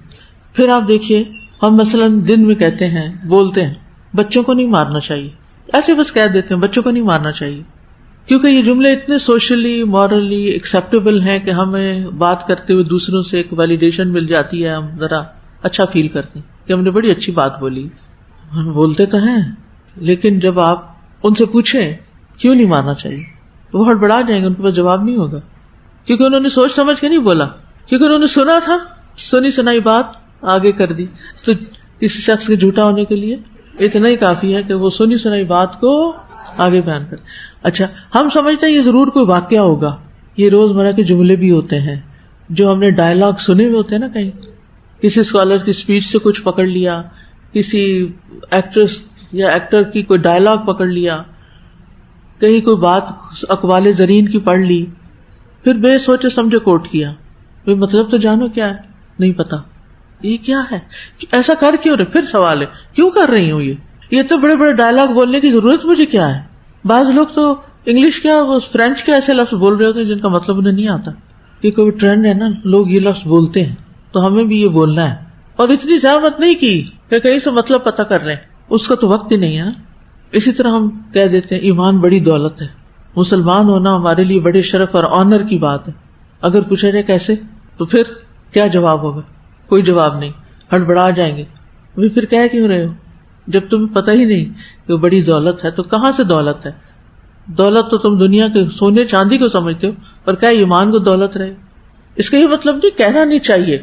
پھر آپ دیکھیے ہم مثلاً دن میں کہتے ہیں، بولتے ہیں بچوں کو نہیں مارنا چاہیے، ایسے بس کہہ دیتے ہیں بچوں کو نہیں مارنا چاہیے، کیونکہ یہ جملے اتنے سوشلی مورلی ایکسیپٹیبل ہیں کہ ہمیں بات کرتے ہوئے دوسروں سے ایک ویلیڈیشن مل جاتی ہے، ہم ذرا اچھا فیل کرتے ہیں کہ ہم نے بڑی اچھی بات بولی. ہم بولتے تو ہیں، لیکن جب آپ ان سے پوچھیں کیوں نہیں مارنا چاہیے تو وہ ہڑبڑا جائیں گے، ان کے پاس جواب نہیں ہوگا، کیونکہ انہوں نے سوچ سمجھ کے نہیں بولا، کیونکہ انہوں نے سنا تھا، سنی سنائی بات آگے کر دی. تو کسی شخص کے جھوٹا ہونے کے لیے اتنا ہی کافی ہے کہ وہ سنی سنائی بات کو آگے بیان کرے. اچھا ہم سمجھتے ہیں یہ ضرور کوئی واقعہ ہوگا. یہ روزمرہ کے جملے بھی ہوتے ہیں جو ہم نے ڈائلاگ سنے ہوئے ہوتے ہیں نا، کہیں کسی اسکالر کی اسپیچ سے کچھ پکڑ لیا، کسی ایکٹریس یا ایکٹر کی کوئی ڈائلاگ پکڑ لیا، کہیں کوئی بات اقوال زرین کی پڑھ لی، پھر بے سوچے سمجھے کوٹ کیا. مطلب تو جانو کیا ہے؟ نہیں پتا. یہ کیا ہے؟ ایسا کر کیوں رہے؟ پھر سوال ہے کیوں کر رہی ہوں یہ تو بڑے بڑے ڈائلاگ بولنے کی ضرورت مجھے کیا ہے؟ بعض لوگ تو انگلش کیا وہ فرینچ کے ایسے لفظ بول رہے ہوتے ہیں جن کا مطلب انہیں نہیں آتا، کہ کوئی ٹرینڈ ہے نا، لوگ یہ لفظ بولتے ہیں تو ہمیں بھی یہ بولنا ہے. اور اتنی زحمت نہیں کی کہ کہیں سے مطلب پتہ کر رہے ہیں، اس کا تو وقت ہی نہیں ہے. اسی طرح ہم کہہ دیتے ہیں ایمان بڑی دولت ہے، مسلمان ہونا ہمارے لیے بڑے شرف اور آنر کی بات ہے. اگر پوچھا جائے کیسے تو پھر کیا جواب ہوگا؟ کوئی جواب نہیں، ہڑبڑا جائیں گے. پھر کہہ کیوں رہے ہو جب تمہیں پتہ ہی نہیں کہ وہ بڑی دولت ہے؟ تو کہاں سے دولت ہے؟ دولت تو تم دنیا کے سونے چاندی کو سمجھتے ہو، اور کیا ایمان کو دولت رہے؟ اس کا یہ مطلب نہیں کہنا نہیں چاہیے،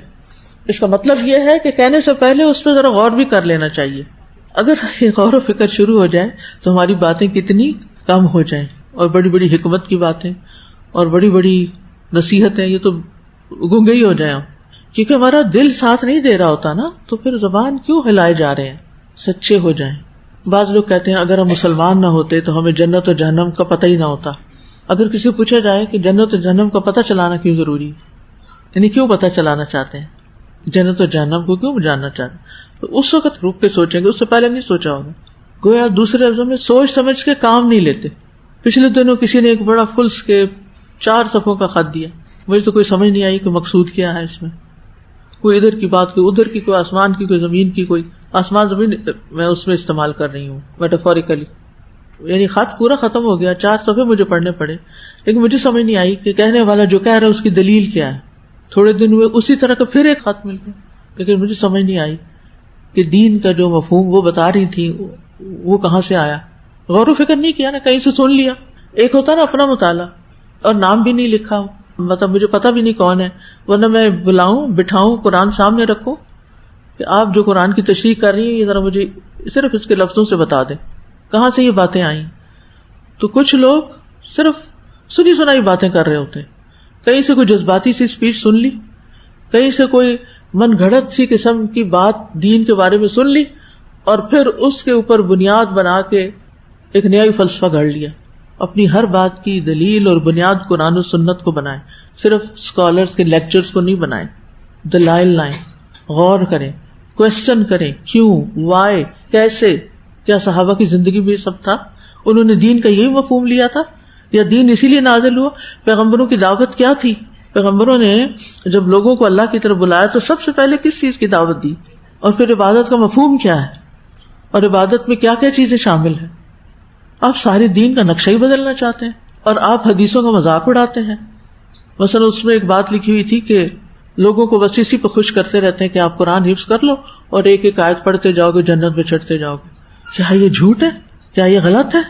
اس کا مطلب یہ ہے کہ کہنے سے پہلے اس پہ ذرا غور بھی کر لینا چاہیے. اگر یہ غور و فکر شروع ہو جائے تو ہماری باتیں کتنی کم ہو جائیں، اور بڑی بڑی حکمت کی باتیں اور بڑی بڑی نصیحتیں یہ تو گنگے ہی ہو جائیں ہم، کیونکہ ہمارا دل ساتھ نہیں دے رہا ہوتا نا، تو پھر زبان کیوں ہلائے جا رہے ہیں؟ سچے ہو جائیں. بعض لوگ کہتے ہیں اگر ہم مسلمان نہ ہوتے تو ہمیں جنت و جہنم کا پتہ ہی نہ ہوتا. اگر کسی کو پوچھا جائے کہ جنت و جہنم کا پتہ چلانا کیوں ضروری ہے، یعنی کیوں پتہ چلانا چاہتے ہیں، جنت و جہنم کو کیوں جاننا چاہتے ہیں، تو اس وقت رک کے سوچیں گے، اس سے پہلے نہیں سوچا ہوگا. گویا دوسرے لفظوں میں سوچ سمجھ کے کام نہیں لیتے. پچھلے دنوں کسی نے ایک بڑا فل اسکیپ 4 صفحوں کا خط دیا، مجھے تو کوئی سمجھ نہیں آئی کہ مقصود کیا ہے اس میں. کوئی ادھر کی بات، کوئی ادھر کی، کوئی آسمان کی، کوئی زمین کی، کوئی آسمان زمین میں اس میں استعمال کر رہی ہوں میٹافوریکلی. یعنی خط پورا ختم ہو گیا، 4 صفحے مجھے پڑھنے پڑے، لیکن مجھے سمجھ نہیں آئی کہ کہنے والا جو کہہ رہا ہے اس کی دلیل کیا ہے. تھوڑے دن ہوئے اسی طرح کا پھر ایک خط مل گیا، لیکن مجھے سمجھ نہیں آئی کہ دین کا جو مفہوم وہ بتا رہی تھی وہ کہاں سے آیا. غور و فکر نہیں کیا نا، کہیں سے سن لیا. ایک ہوتا نا اپنا مطالعہ، اور نام بھی نہیں لکھا ہو، مطلب مجھے پتا بھی نہیں کون ہے، ورنہ میں بلاؤں بٹھاؤں قرآن سامنے رکھوں کہ آپ جو قرآن کی تشریح کر رہی ہیں یہ ذرا مجھے صرف اس کے لفظوں سے بتا دیں کہاں سے یہ باتیں آئیں. تو کچھ لوگ صرف سنی سنائی باتیں کر رہے ہوتے ہیں، کہیں سے کوئی جذباتی سی اسپیچ سن لی، کہیں سے کوئی من گھڑت سی قسم کی بات دین کے بارے میں سن لی، اور پھر اس کے اوپر بنیاد بنا کے ایک نیا فلسفہ گھڑ لیا. اپنی ہر بات کی دلیل اور بنیاد قرآن و سنت کو بنائیں، صرف اسکالرز کے لیکچرز کو نہیں بنائیں. دلائل لائیں، غور کریں، کوشچن کریں، کیوں، وائی، کیسے. کیا صحابہ کی زندگی میں یہ سب تھا؟ انہوں نے دین کا یہی مفہوم لیا تھا، یا دین اسی لیے نازل ہوا؟ پیغمبروں کی دعوت کیا تھی؟ پیغمبروں نے جب لوگوں کو اللہ کی طرف بلایا تو سب سے پہلے کس چیز کی دعوت دی؟ اور پھر عبادت کا مفہوم کیا ہے، اور عبادت میں کیا کیا چیزیں شامل ہیں؟ آپ سارے دین کا نقشہ ہی بدلنا چاہتے ہیں، اور آپ حدیثوں کا مذاق اڑاتے ہیں. مثلا اس میں ایک بات لکھی ہوئی تھی کہ لوگوں کو بس اسی پہ خوش کرتے رہتے ہیں کہ آپ قرآن حفظ کر لو اور ایک ایک آیت پڑھتے جاؤ گے، جنت میں چڑھتے جاؤ گے. کیا یہ جھوٹ ہے؟ کیا یہ غلط ہے؟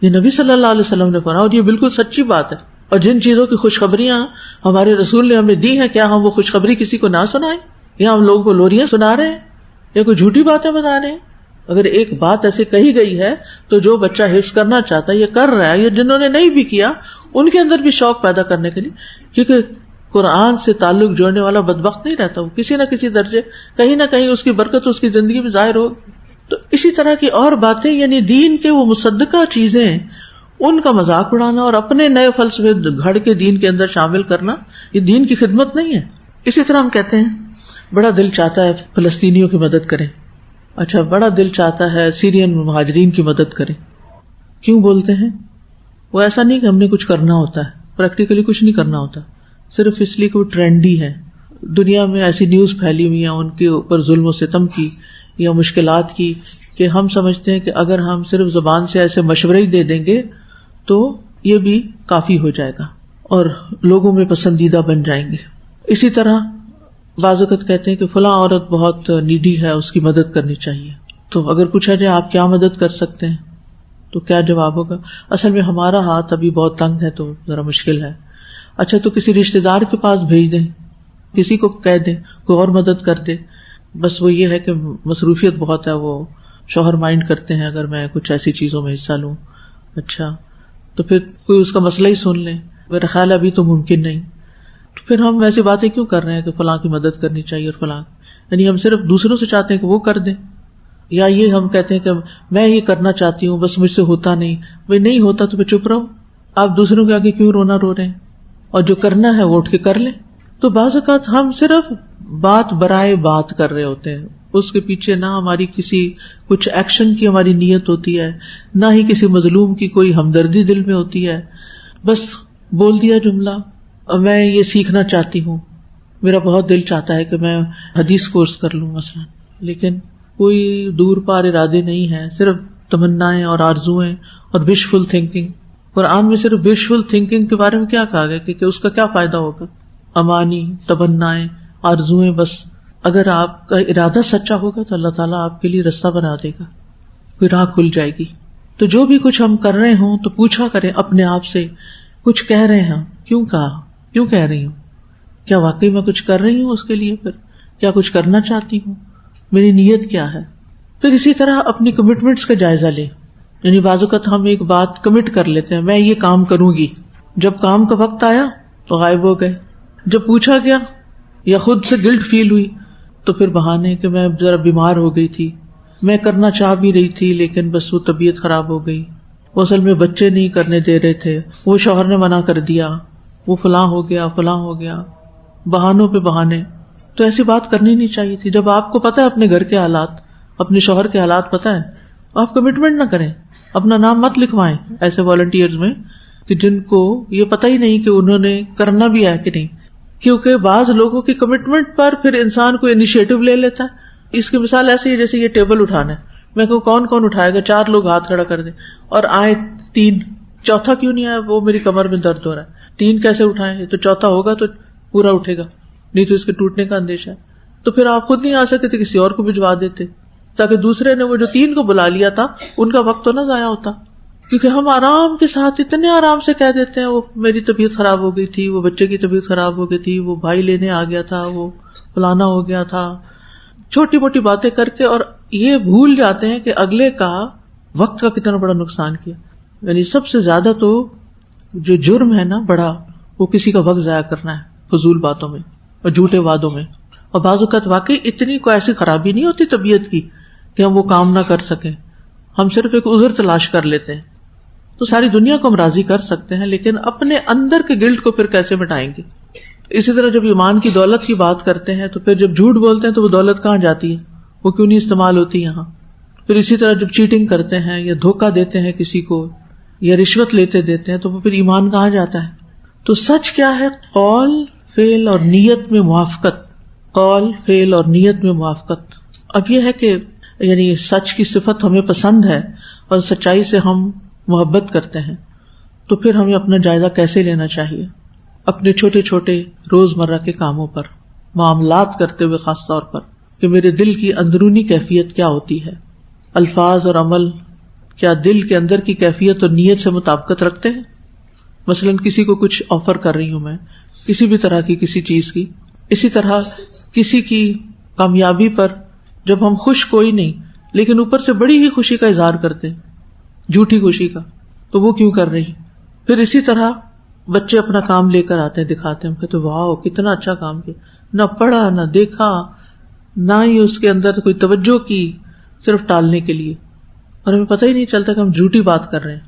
یہ نبی صلی اللہ علیہ وسلم نے فرمایا، اور یہ بالکل سچی بات ہے. اور جن چیزوں کی خوشخبریاں ہمارے رسول نے ہمیں دی ہیں، کیا ہم وہ خوشخبری کسی کو نہ سنائیں؟ یا ہم لوگوں کو لوریاں سنا رہے ہیں، یا کوئی جھوٹی باتیں بتا رہے ہیں؟ اگر ایک بات ایسے کہی گئی ہے تو جو بچہ حفظ کرنا چاہتا ہے یہ کر رہا ہے، یا جنہوں نے نہیں بھی کیا ان کے اندر بھی شوق پیدا کرنے کے لیے، کیونکہ قرآن سے تعلق جوڑنے والا بدبخت نہیں رہتا، وہ کسی نہ کسی درجے کہیں نہ کہیں اس کی برکت اس کی زندگی میں ظاہر ہو. تو اسی طرح کی اور باتیں، یعنی دین کے وہ مصدقہ چیزیں، ان کا مذاق اڑانا اور اپنے نئے فلسفے گھڑ کے دین کے اندر شامل کرنا، یہ دین کی خدمت نہیں ہے. اسی طرح ہم کہتے ہیں بڑا دل چاہتا ہے فلسطینیوں کی مدد کریں. اچھا، بڑا دل چاہتا ہے سیرین مہاجرین کی مدد کریں. کیوں بولتے ہیں؟ وہ ایسا نہیں کہ ہم نے کچھ کرنا ہوتا ہے، پریکٹیکلی کچھ نہیں کرنا ہوتا، صرف اس لیے کہ وہ ٹرینڈی ہے. دنیا میں ایسی نیوز پھیلی ہوئی ہیں ان کے اوپر ظلم و ستم کی یا مشکلات کی، کہ ہم سمجھتے ہیں کہ اگر ہم صرف زبان سے ایسے مشورے ہی دے دیں گے تو یہ بھی کافی ہو جائے گا اور لوگوں میں پسندیدہ بن جائیں گے. اسی طرح بعض اوقات کہتے ہیں کہ فلاں عورت بہت نیڈی ہے، اس کی مدد کرنی چاہیے. تو اگر پوچھا جائے آپ کیا مدد کر سکتے ہیں تو کیا جواب ہوگا؟ اصل میں ہمارا ہاتھ ابھی بہت تنگ ہے تو ذرا مشکل ہے. اچھا، تو کسی رشتے دار کے پاس بھیج دیں، کسی کو کہہ دیں کوئی اور مدد کر دے. بس وہ یہ ہے کہ مصروفیت بہت ہے، وہ شوہر مائنڈ کرتے ہیں اگر میں کچھ ایسی چیزوں میں حصہ لوں. اچھا، تو پھر کوئی اس کا مسئلہ ہی سن لیں، میرا خیال ابھی تو ممکن نہیں. تو پھر ہم ایسی باتیں کیوں کر رہے ہیں کہ فلاں کی مدد کرنی چاہیے اور فلاں، یعنی ہم صرف دوسروں سے چاہتے ہیں کہ وہ کر دیں، یا یہ ہم کہتے ہیں کہ میں یہ کرنا چاہتی ہوں بس مجھ سے ہوتا نہیں. بھائی نہیں ہوتا تو پھر چپ رہو، آپ دوسروں کے آگے کیوں رونا رو رہے ہیں؟ اور جو کرنا ہے وہ اٹھ کے کر لیں. تو بعض اوقات ہم صرف بات برائے بات کر رہے ہوتے ہیں، اس کے پیچھے نہ ہماری کسی کچھ ایکشن کی ہماری نیت ہوتی ہے، نہ ہی کسی مظلوم کی کوئی ہمدردی دل میں ہوتی ہے. بس بول دیا جملہ، اور میں یہ سیکھنا چاہتی ہوں، میرا بہت دل چاہتا ہے کہ میں حدیث کورس کر لوں مثلا، لیکن کوئی دور پار ارادے نہیں ہے، صرف تمنائیں اور آرزویں اور وشفل تھنکنگ. قرآن میں صرف وشفل تھنکنگ کے بارے میں کیا کہا گیا کہ اس کا کیا فائدہ ہوگا؟ امانی، تمنائیں، آرزویں. بس اگر آپ کا ارادہ سچا ہوگا تو اللہ تعالیٰ آپ کے لیے رستہ بنا دے گا، کوئی راہ کھل جائے گی. تو جو بھی کچھ ہم کر رہے ہوں تو پوچھا کریں اپنے آپ سے، کچھ کہہ رہے ہیں کیوں کہا، کیوں کہہ رہی ہوں، کیا واقعی میں کچھ کر رہی ہوں اس کے لیے، پھر کیا کچھ کرنا چاہتی ہوں، میری نیت کیا ہے. پھر اسی طرح اپنی کمٹمنٹس کا جائزہ لیں. یعنی بعض اوقات ہم ایک بات کمٹ کر لیتے ہیں، میں یہ کام کروں گی، جب کام کا وقت آیا تو غائب ہو گئے، جب پوچھا گیا یا خود سے گلٹ فیل ہوئی تو پھر بہانے کہ میں ذرا بیمار ہو گئی تھی، میں کرنا چاہ بھی رہی تھی لیکن بس وہ طبیعت خراب ہو گئی، وہ اصل میں بچے نہیں کرنے دے رہے تھے، وہ شوہر نے منع کر دیا، وہ فلاں ہو گیا فلاں ہو گیا، بہانوں پہ بہانے. تو ایسی بات کرنی نہیں چاہیے تھی. جب آپ کو پتا ہے اپنے گھر کے حالات، اپنے شوہر کے حالات پتا ہے، آپ کمٹمنٹ نہ کریں، اپنا نام مت لکھوائیں ایسے والنٹیئرز میں کہ جن کو یہ پتہ ہی نہیں کہ انہوں نے کرنا بھی ہے کہ نہیں. کیونکہ بعض لوگوں کی کمٹمنٹ پر پھر انسان کو انیشیٹو لے لیتا ہے. اس کی مثال ایسی ہے جیسے یہ ٹیبل اٹھانا ہے، میں کہوں کون کون اٹھائے گا، 4 لوگ ہاتھ کھڑا کر دیں اور آئے 3، چوتھا کیوں نہیں آیا، وہ میری کمر میں درد ہو رہا ہے، 3 کیسے اٹھائیں، تو چوتھا ہوگا تو پورا اٹھے گا، نہیں تو اس کے ٹوٹنے کا اندیشہ ہے. تو پھر آپ خود نہیں آ سکتے تھے، کسی اور کو بھجوا دیتے تاکہ دوسرے نے وہ جو 3 کو بلا لیا تھا ان کا وقت تو نہ ضائع ہوتا. کیونکہ ہم آرام کے ساتھ اتنے آرام سے کہہ دیتے ہیں وہ میری طبیعت خراب ہو گئی تھی، وہ بچے کی طبیعت خراب ہو گئی تھی، وہ بھائی لینے آ گیا تھا، وہ فلانا ہو گیا تھا، چھوٹی موٹی باتیں کر کے، اور یہ بھول جاتے ہیں کہ اگلے کا وقت کا کتنا بڑا نقصان کیا. یعنی سب سے زیادہ تو جو جرم ہے نا بڑا، وہ کسی کا وقت ضائع کرنا ہے فضول باتوں میں اور جھوٹے وعدوں میں. اور بعض اوقات واقعی اتنی کوئی ایسی خرابی نہیں ہوتی طبیعت کی کہ ہم وہ کام نہ کر سکیں، ہم صرف ایک عذر تلاش کر لیتے ہیں. تو ساری دنیا کو ہم راضی کر سکتے ہیں لیکن اپنے اندر کے گلٹ کو پھر کیسے مٹائیں گے. اسی طرح جب ایمان کی دولت کی بات کرتے ہیں تو پھر جب جھوٹ بولتے ہیں تو وہ دولت کہاں جاتی ہے، وہ کیوں نہیں استعمال ہوتی یہاں. پھر اسی طرح جب چیٹنگ کرتے ہیں یا دھوکہ دیتے ہیں کسی کو یا رشوت دیتے ہیں تو وہ پھر ایمان کہاں جاتا ہے. تو سچ کیا ہے؟ قول، فعل اور نیت میں موافقت. قول، فعل اور نیت میں موافقت. اب یہ ہے کہ یعنی سچ کی صفت ہمیں پسند ہے اور سچائی سے ہم محبت کرتے ہیں، تو پھر ہمیں اپنا جائزہ کیسے لینا چاہیے اپنے چھوٹے چھوٹے روزمرہ کے کاموں پر، معاملات کرتے ہوئے خاص طور پر، کہ میرے دل کی اندرونی کیفیت کیا ہوتی ہے. الفاظ اور عمل کیا دل کے اندر کی کیفیت اور نیت سے مطابقت رکھتے ہیں؟ مثلاً کسی کو کچھ آفر کر رہی ہوں میں کسی بھی طرح کی کسی چیز کی، اسی طرح کسی کی کامیابی پر جب ہم خوش کوئی نہیں لیکن اوپر سے بڑی ہی خوشی کا اظہار کرتے ہیں، جھوٹی خوشی کا، تو وہ کیوں کر رہی. پھر اسی طرح بچے اپنا کام لے کر آتے ہیں، دکھاتے ہیں، ہم کہتے ہیں واو کتنا اچھا کام کیا، نہ پڑھا نہ دیکھا نہ ہی اس کے اندر کوئی توجہ کی، صرف ٹالنے کے لیے، اور ہمیں پتہ ہی نہیں چلتا کہ ہم جھوٹی بات کر رہے ہیں.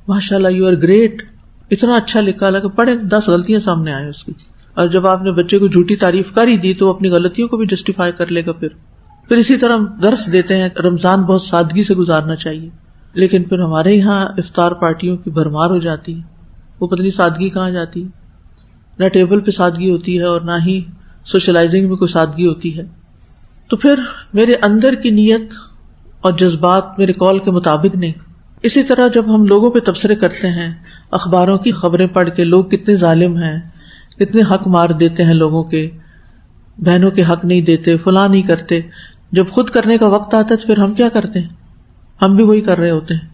ماشاء اللہ یو آر گریٹ، اتنا اچھا لکھا، حالانکہ پڑھے 10 غلطیاں سامنے آئیں اس کی. اور جب آپ نے بچے کو جھوٹی تعریف کر ہی دی تو وہ اپنی غلطیوں کو بھی جسٹیفائی کر لے گا. پھر اسی طرح ہم درس دیتے ہیں رمضان بہت سادگی سے گزارنا چاہیے، لیکن پھر ہمارے یہاں افطار پارٹیوں کی بھرمار ہو جاتی ہے. وہ پتہ نہیں سادگی کہاں جاتی، نہ ٹیبل پہ سادگی ہوتی ہے اور نہ ہی سوشلائزنگ میں کوئی سادگی ہوتی ہے. تو پھر میرے اندر کی نیت اور جذبات میرے قول کے مطابق نہیں. اسی طرح جب ہم لوگوں پہ تبصرے کرتے ہیں، اخباروں کی خبریں پڑھ کے لوگ کتنے ظالم ہیں، کتنے حق مار دیتے ہیں لوگوں کے، بہنوں کے حق نہیں دیتے، فلاں نہیں کرتے، جب خود کرنے کا وقت آتا ہے تو پھر ہم کیا کرتے ہیں؟ ہم بھی وہی کر رہے ہوتے ہیں،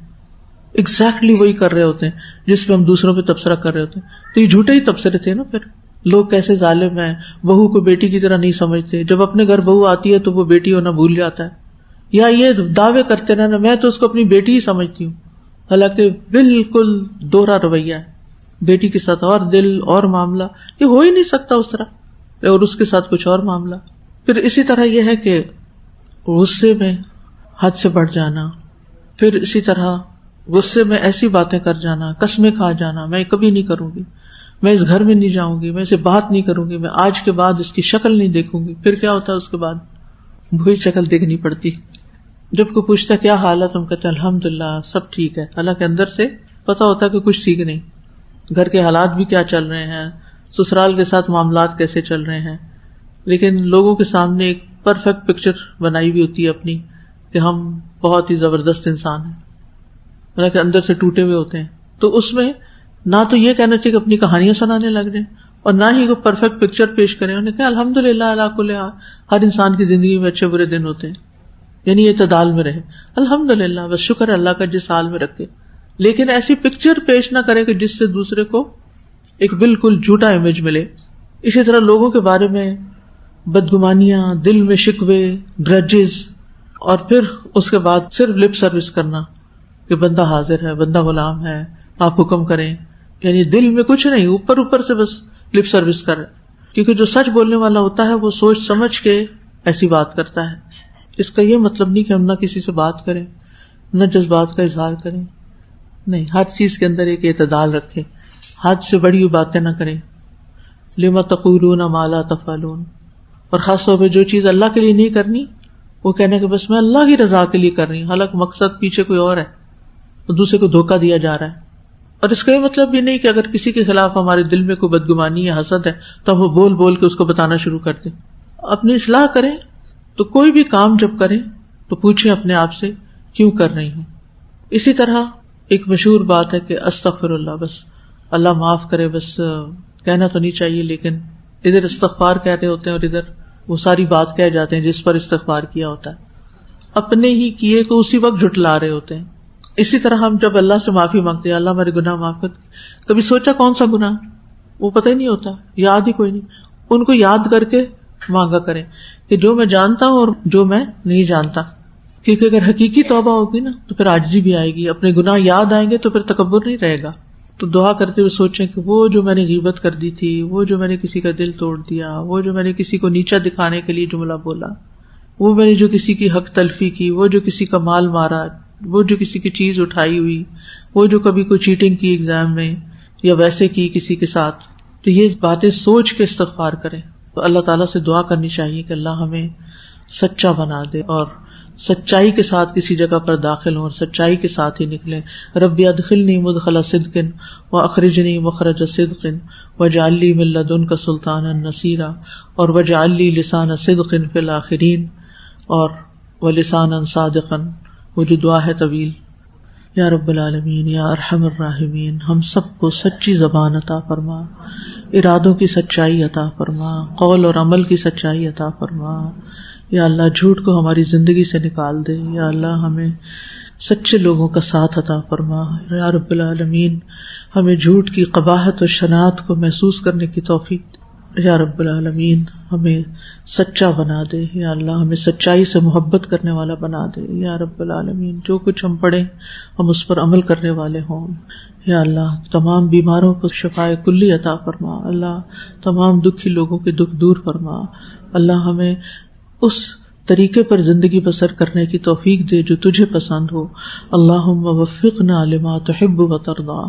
ایگزیکٹلی وہی کر رہے ہوتے ہیں جس پہ ہم دوسروں پہ تبصرہ کر رہے ہوتے ہیں. تو یہ جھوٹے ہی تبصرے تھے نا. پھر لوگ کیسے ظالم ہیں، بہو کو بیٹی کی طرح نہیں سمجھتے، جب اپنے گھر بہو آتی ہے تو وہ بیٹی ہونا بھول جاتا ہے، یا یہ دعوے کرتے رہنا میں تو اس کو اپنی بیٹی ہی سمجھتی ہوں، حالانکہ بالکل دوہرا رویہ ہے. بیٹی کے ساتھ اور دل اور معاملہ، یہ ہو ہی نہیں سکتا اس طرح، اور اس کے ساتھ کچھ اور معاملہ. پھر اسی طرح یہ ہے کہ غصے میں حد سے بڑھ جانا، پھر اسی طرح غصے میں ایسی باتیں کر جانا، قسمیں کھا جانا، میں کبھی نہیں کروں گی، میں اس گھر میں نہیں جاؤں گی، میں اسے بات نہیں کروں گی، میں آج کے بعد اس کی شکل نہیں دیکھوں گی. پھر کیا ہوتا ہے اس کے بعد؟ وہی شکل دیکھنی پڑتی. جب کوئی پوچھتا کیا حالت، ہم کہتے ہیں الحمدللہ سب ٹھیک ہے، حالانکہ اندر سے پتا ہوتا ہے کہ کچھ ٹھیک نہیں. گھر کے حالات بھی کیا چل رہے ہیں، سسرال کے ساتھ معاملات کیسے چل رہے ہیں، لیکن لوگوں کے سامنے ایک پرفیکٹ پکچر بنائی ہوئی ہوتی ہے اپنی کہ ہم بہت ہی زبردست انسان ہیں، حالانکہ اندر سے ٹوٹے ہوئے ہوتے ہیں. تو اس میں نہ تو یہ کہنا چاہیے کہ اپنی کہانیاں سنانے لگ جائیں اور نہ ہی کوئی پرفیکٹ پکچر پیش کریں. انہوں نے کہا الحمدللہ علی کل حال، ہر انسان کی زندگی میں اچھے برے دن ہوتے ہیں، یعنی اعتدال میں رہے، الحمدللہ، بس شکر اللہ کا جس حال میں رکھے. لیکن ایسی پکچر پیش نہ کرے کہ جس سے دوسرے کو ایک بالکل جھوٹا امیج ملے. اسی طرح لوگوں کے بارے میں بدگمانیاں، دل میں شکوے، گرجز، اور پھر اس کے بعد صرف لپ سروس کرنا کہ بندہ حاضر ہے، بندہ غلام ہے، آپ حکم کریں، یعنی دل میں کچھ نہیں، اوپر اوپر سے بس لپ سروس کر. کیونکہ جو سچ بولنے والا ہوتا ہے وہ سوچ سمجھ کے ایسی بات کرتا ہے. اس کا یہ مطلب نہیں کہ ہم نہ کسی سے بات کریں، نہ جذبات کا اظہار کریں، نہیں، ہر چیز کے اندر ایک اعتدال رکھیں، حد سے بڑی باتیں نہ کریں. لما تقولون ما لا تفعلون. اور خاص طور پہ جو چیز اللہ کے لیے نہیں کرنی وہ کہنے کہ بس میں اللہ کی رضا کے لیے کر رہی ہوں، حالانکہ مقصد پیچھے کوئی اور ہے، تو دوسرے کو دھوکہ دیا جا رہا ہے. اور اس کا یہ مطلب بھی نہیں کہ اگر کسی کے خلاف ہمارے دل میں کوئی بدگمانی یا حسد ہے تو ہم وہ بول بول کے اس کو بتانا شروع کر دیں. اپنی اصلاح کریں. تو کوئی بھی کام جب کریں تو پوچھیں اپنے آپ سے کیوں کر رہی ہوں. اسی طرح ایک مشہور بات ہے کہ استغفر اللہ، بس اللہ معاف کرے، بس کہنا تو نہیں چاہیے، لیکن ادھر استغفار کہہ رہے ہوتے ہیں اور ادھر وہ ساری بات کہہ جاتے ہیں جس پر استغفار کیا ہوتا ہے، اپنے ہی کیے کو اسی وقت جھٹلا رہے ہوتے ہیں. اسی طرح ہم جب اللہ سے معافی مانگتے ہیں، اللہ میرے گناہ معاف کر، کبھی سوچا کون سا گناہ، وہ پتہ ہی نہیں ہوتا، یاد ہی کوئی نہیں. ان کو یاد کر کے مانگا کریں کہ جو میں جانتا ہوں اور جو میں نہیں جانتا. کیونکہ اگر حقیقی توبہ ہوگی نا تو پھر عاجزی بھی آئے گی، اپنے گناہ یاد آئیں گے تو پھر تکبر نہیں رہے گا. تو دعا کرتے ہوئے سوچیں کہ وہ جو میں نے غیبت کر دی تھی، وہ جو میں نے کسی کا دل توڑ دیا، وہ جو میں نے کسی کو نیچا دکھانے کے لیے جملہ بولا، وہ میں نے جو کسی کی حق تلفی کی، وہ جو کسی کا مال مارا، وہ جو کسی کی چیز اٹھائی ہوئی، وہ جو کبھی کوئی چیٹنگ کی ایگزام میں یا ویسے کی کسی کے ساتھ، تو یہ باتیں سوچ کے استغفار کریں. تو اللہ تعالیٰ سے دعا کرنی چاہیے کہ اللہ ہمیں سچا بنا دے اور سچائی کے ساتھ کسی جگہ پر داخل ہوں اور سچائی کے ساتھ ہی نکلیں. رب ادخلنی مدخل صدق واخرجنی مخرج صدق واجعل لی من لدنک سلطانا نصیرا اور واجعل لی لسان صدق فی الآخرین اور ولسانا صادقا. وہ جو دعا ہے طویل. یا رب العالمین یا ارحم الراحمین، ہم سب کو سچی زبان عطا فرما، ارادوں کی سچائی عطا فرما، قول اور عمل کی سچائی عطا فرما. یا اللہ جھوٹ کو ہماری زندگی سے نکال دے. یا اللہ ہمیں سچے لوگوں کا ساتھ عطا فرما. یا رب العالمین ہمیں جھوٹ کی قباحت اور شناعت کو محسوس کرنے کی توفیق. یا رب العالمین ہمیں سچا بنا دے. یا اللہ ہمیں سچائی سے محبت کرنے والا بنا دے. یا رب العالمین جو کچھ ہم پڑھیں ہم اس پر عمل کرنے والے ہوں. یا اللہ تمام بیماروں کو شفائے کلی عطا فرما. اللہ تمام دکھی لوگوں کے دکھ دور فرما. اللہ ہمیں اس طریقے پر زندگی بسر کرنے کی توفیق دے جو تجھے پسند ہو. اللہم وفقنا لما تحب وترضى.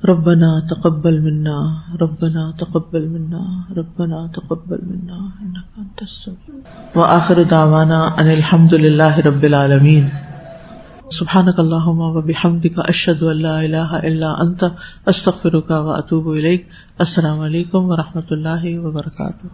ربنا تقبل منا ربنا تقبل منا ربنا تقبل منا انك انت السميع. وآخر دعوانا ان الحمد للہ رب العالمین. سبحانک اللہم وبحمدک اشہد ان لا الہ الا انت استغفرک واتوب الیک. السلام علیکم ورحمۃ اللہ وبرکاتہ.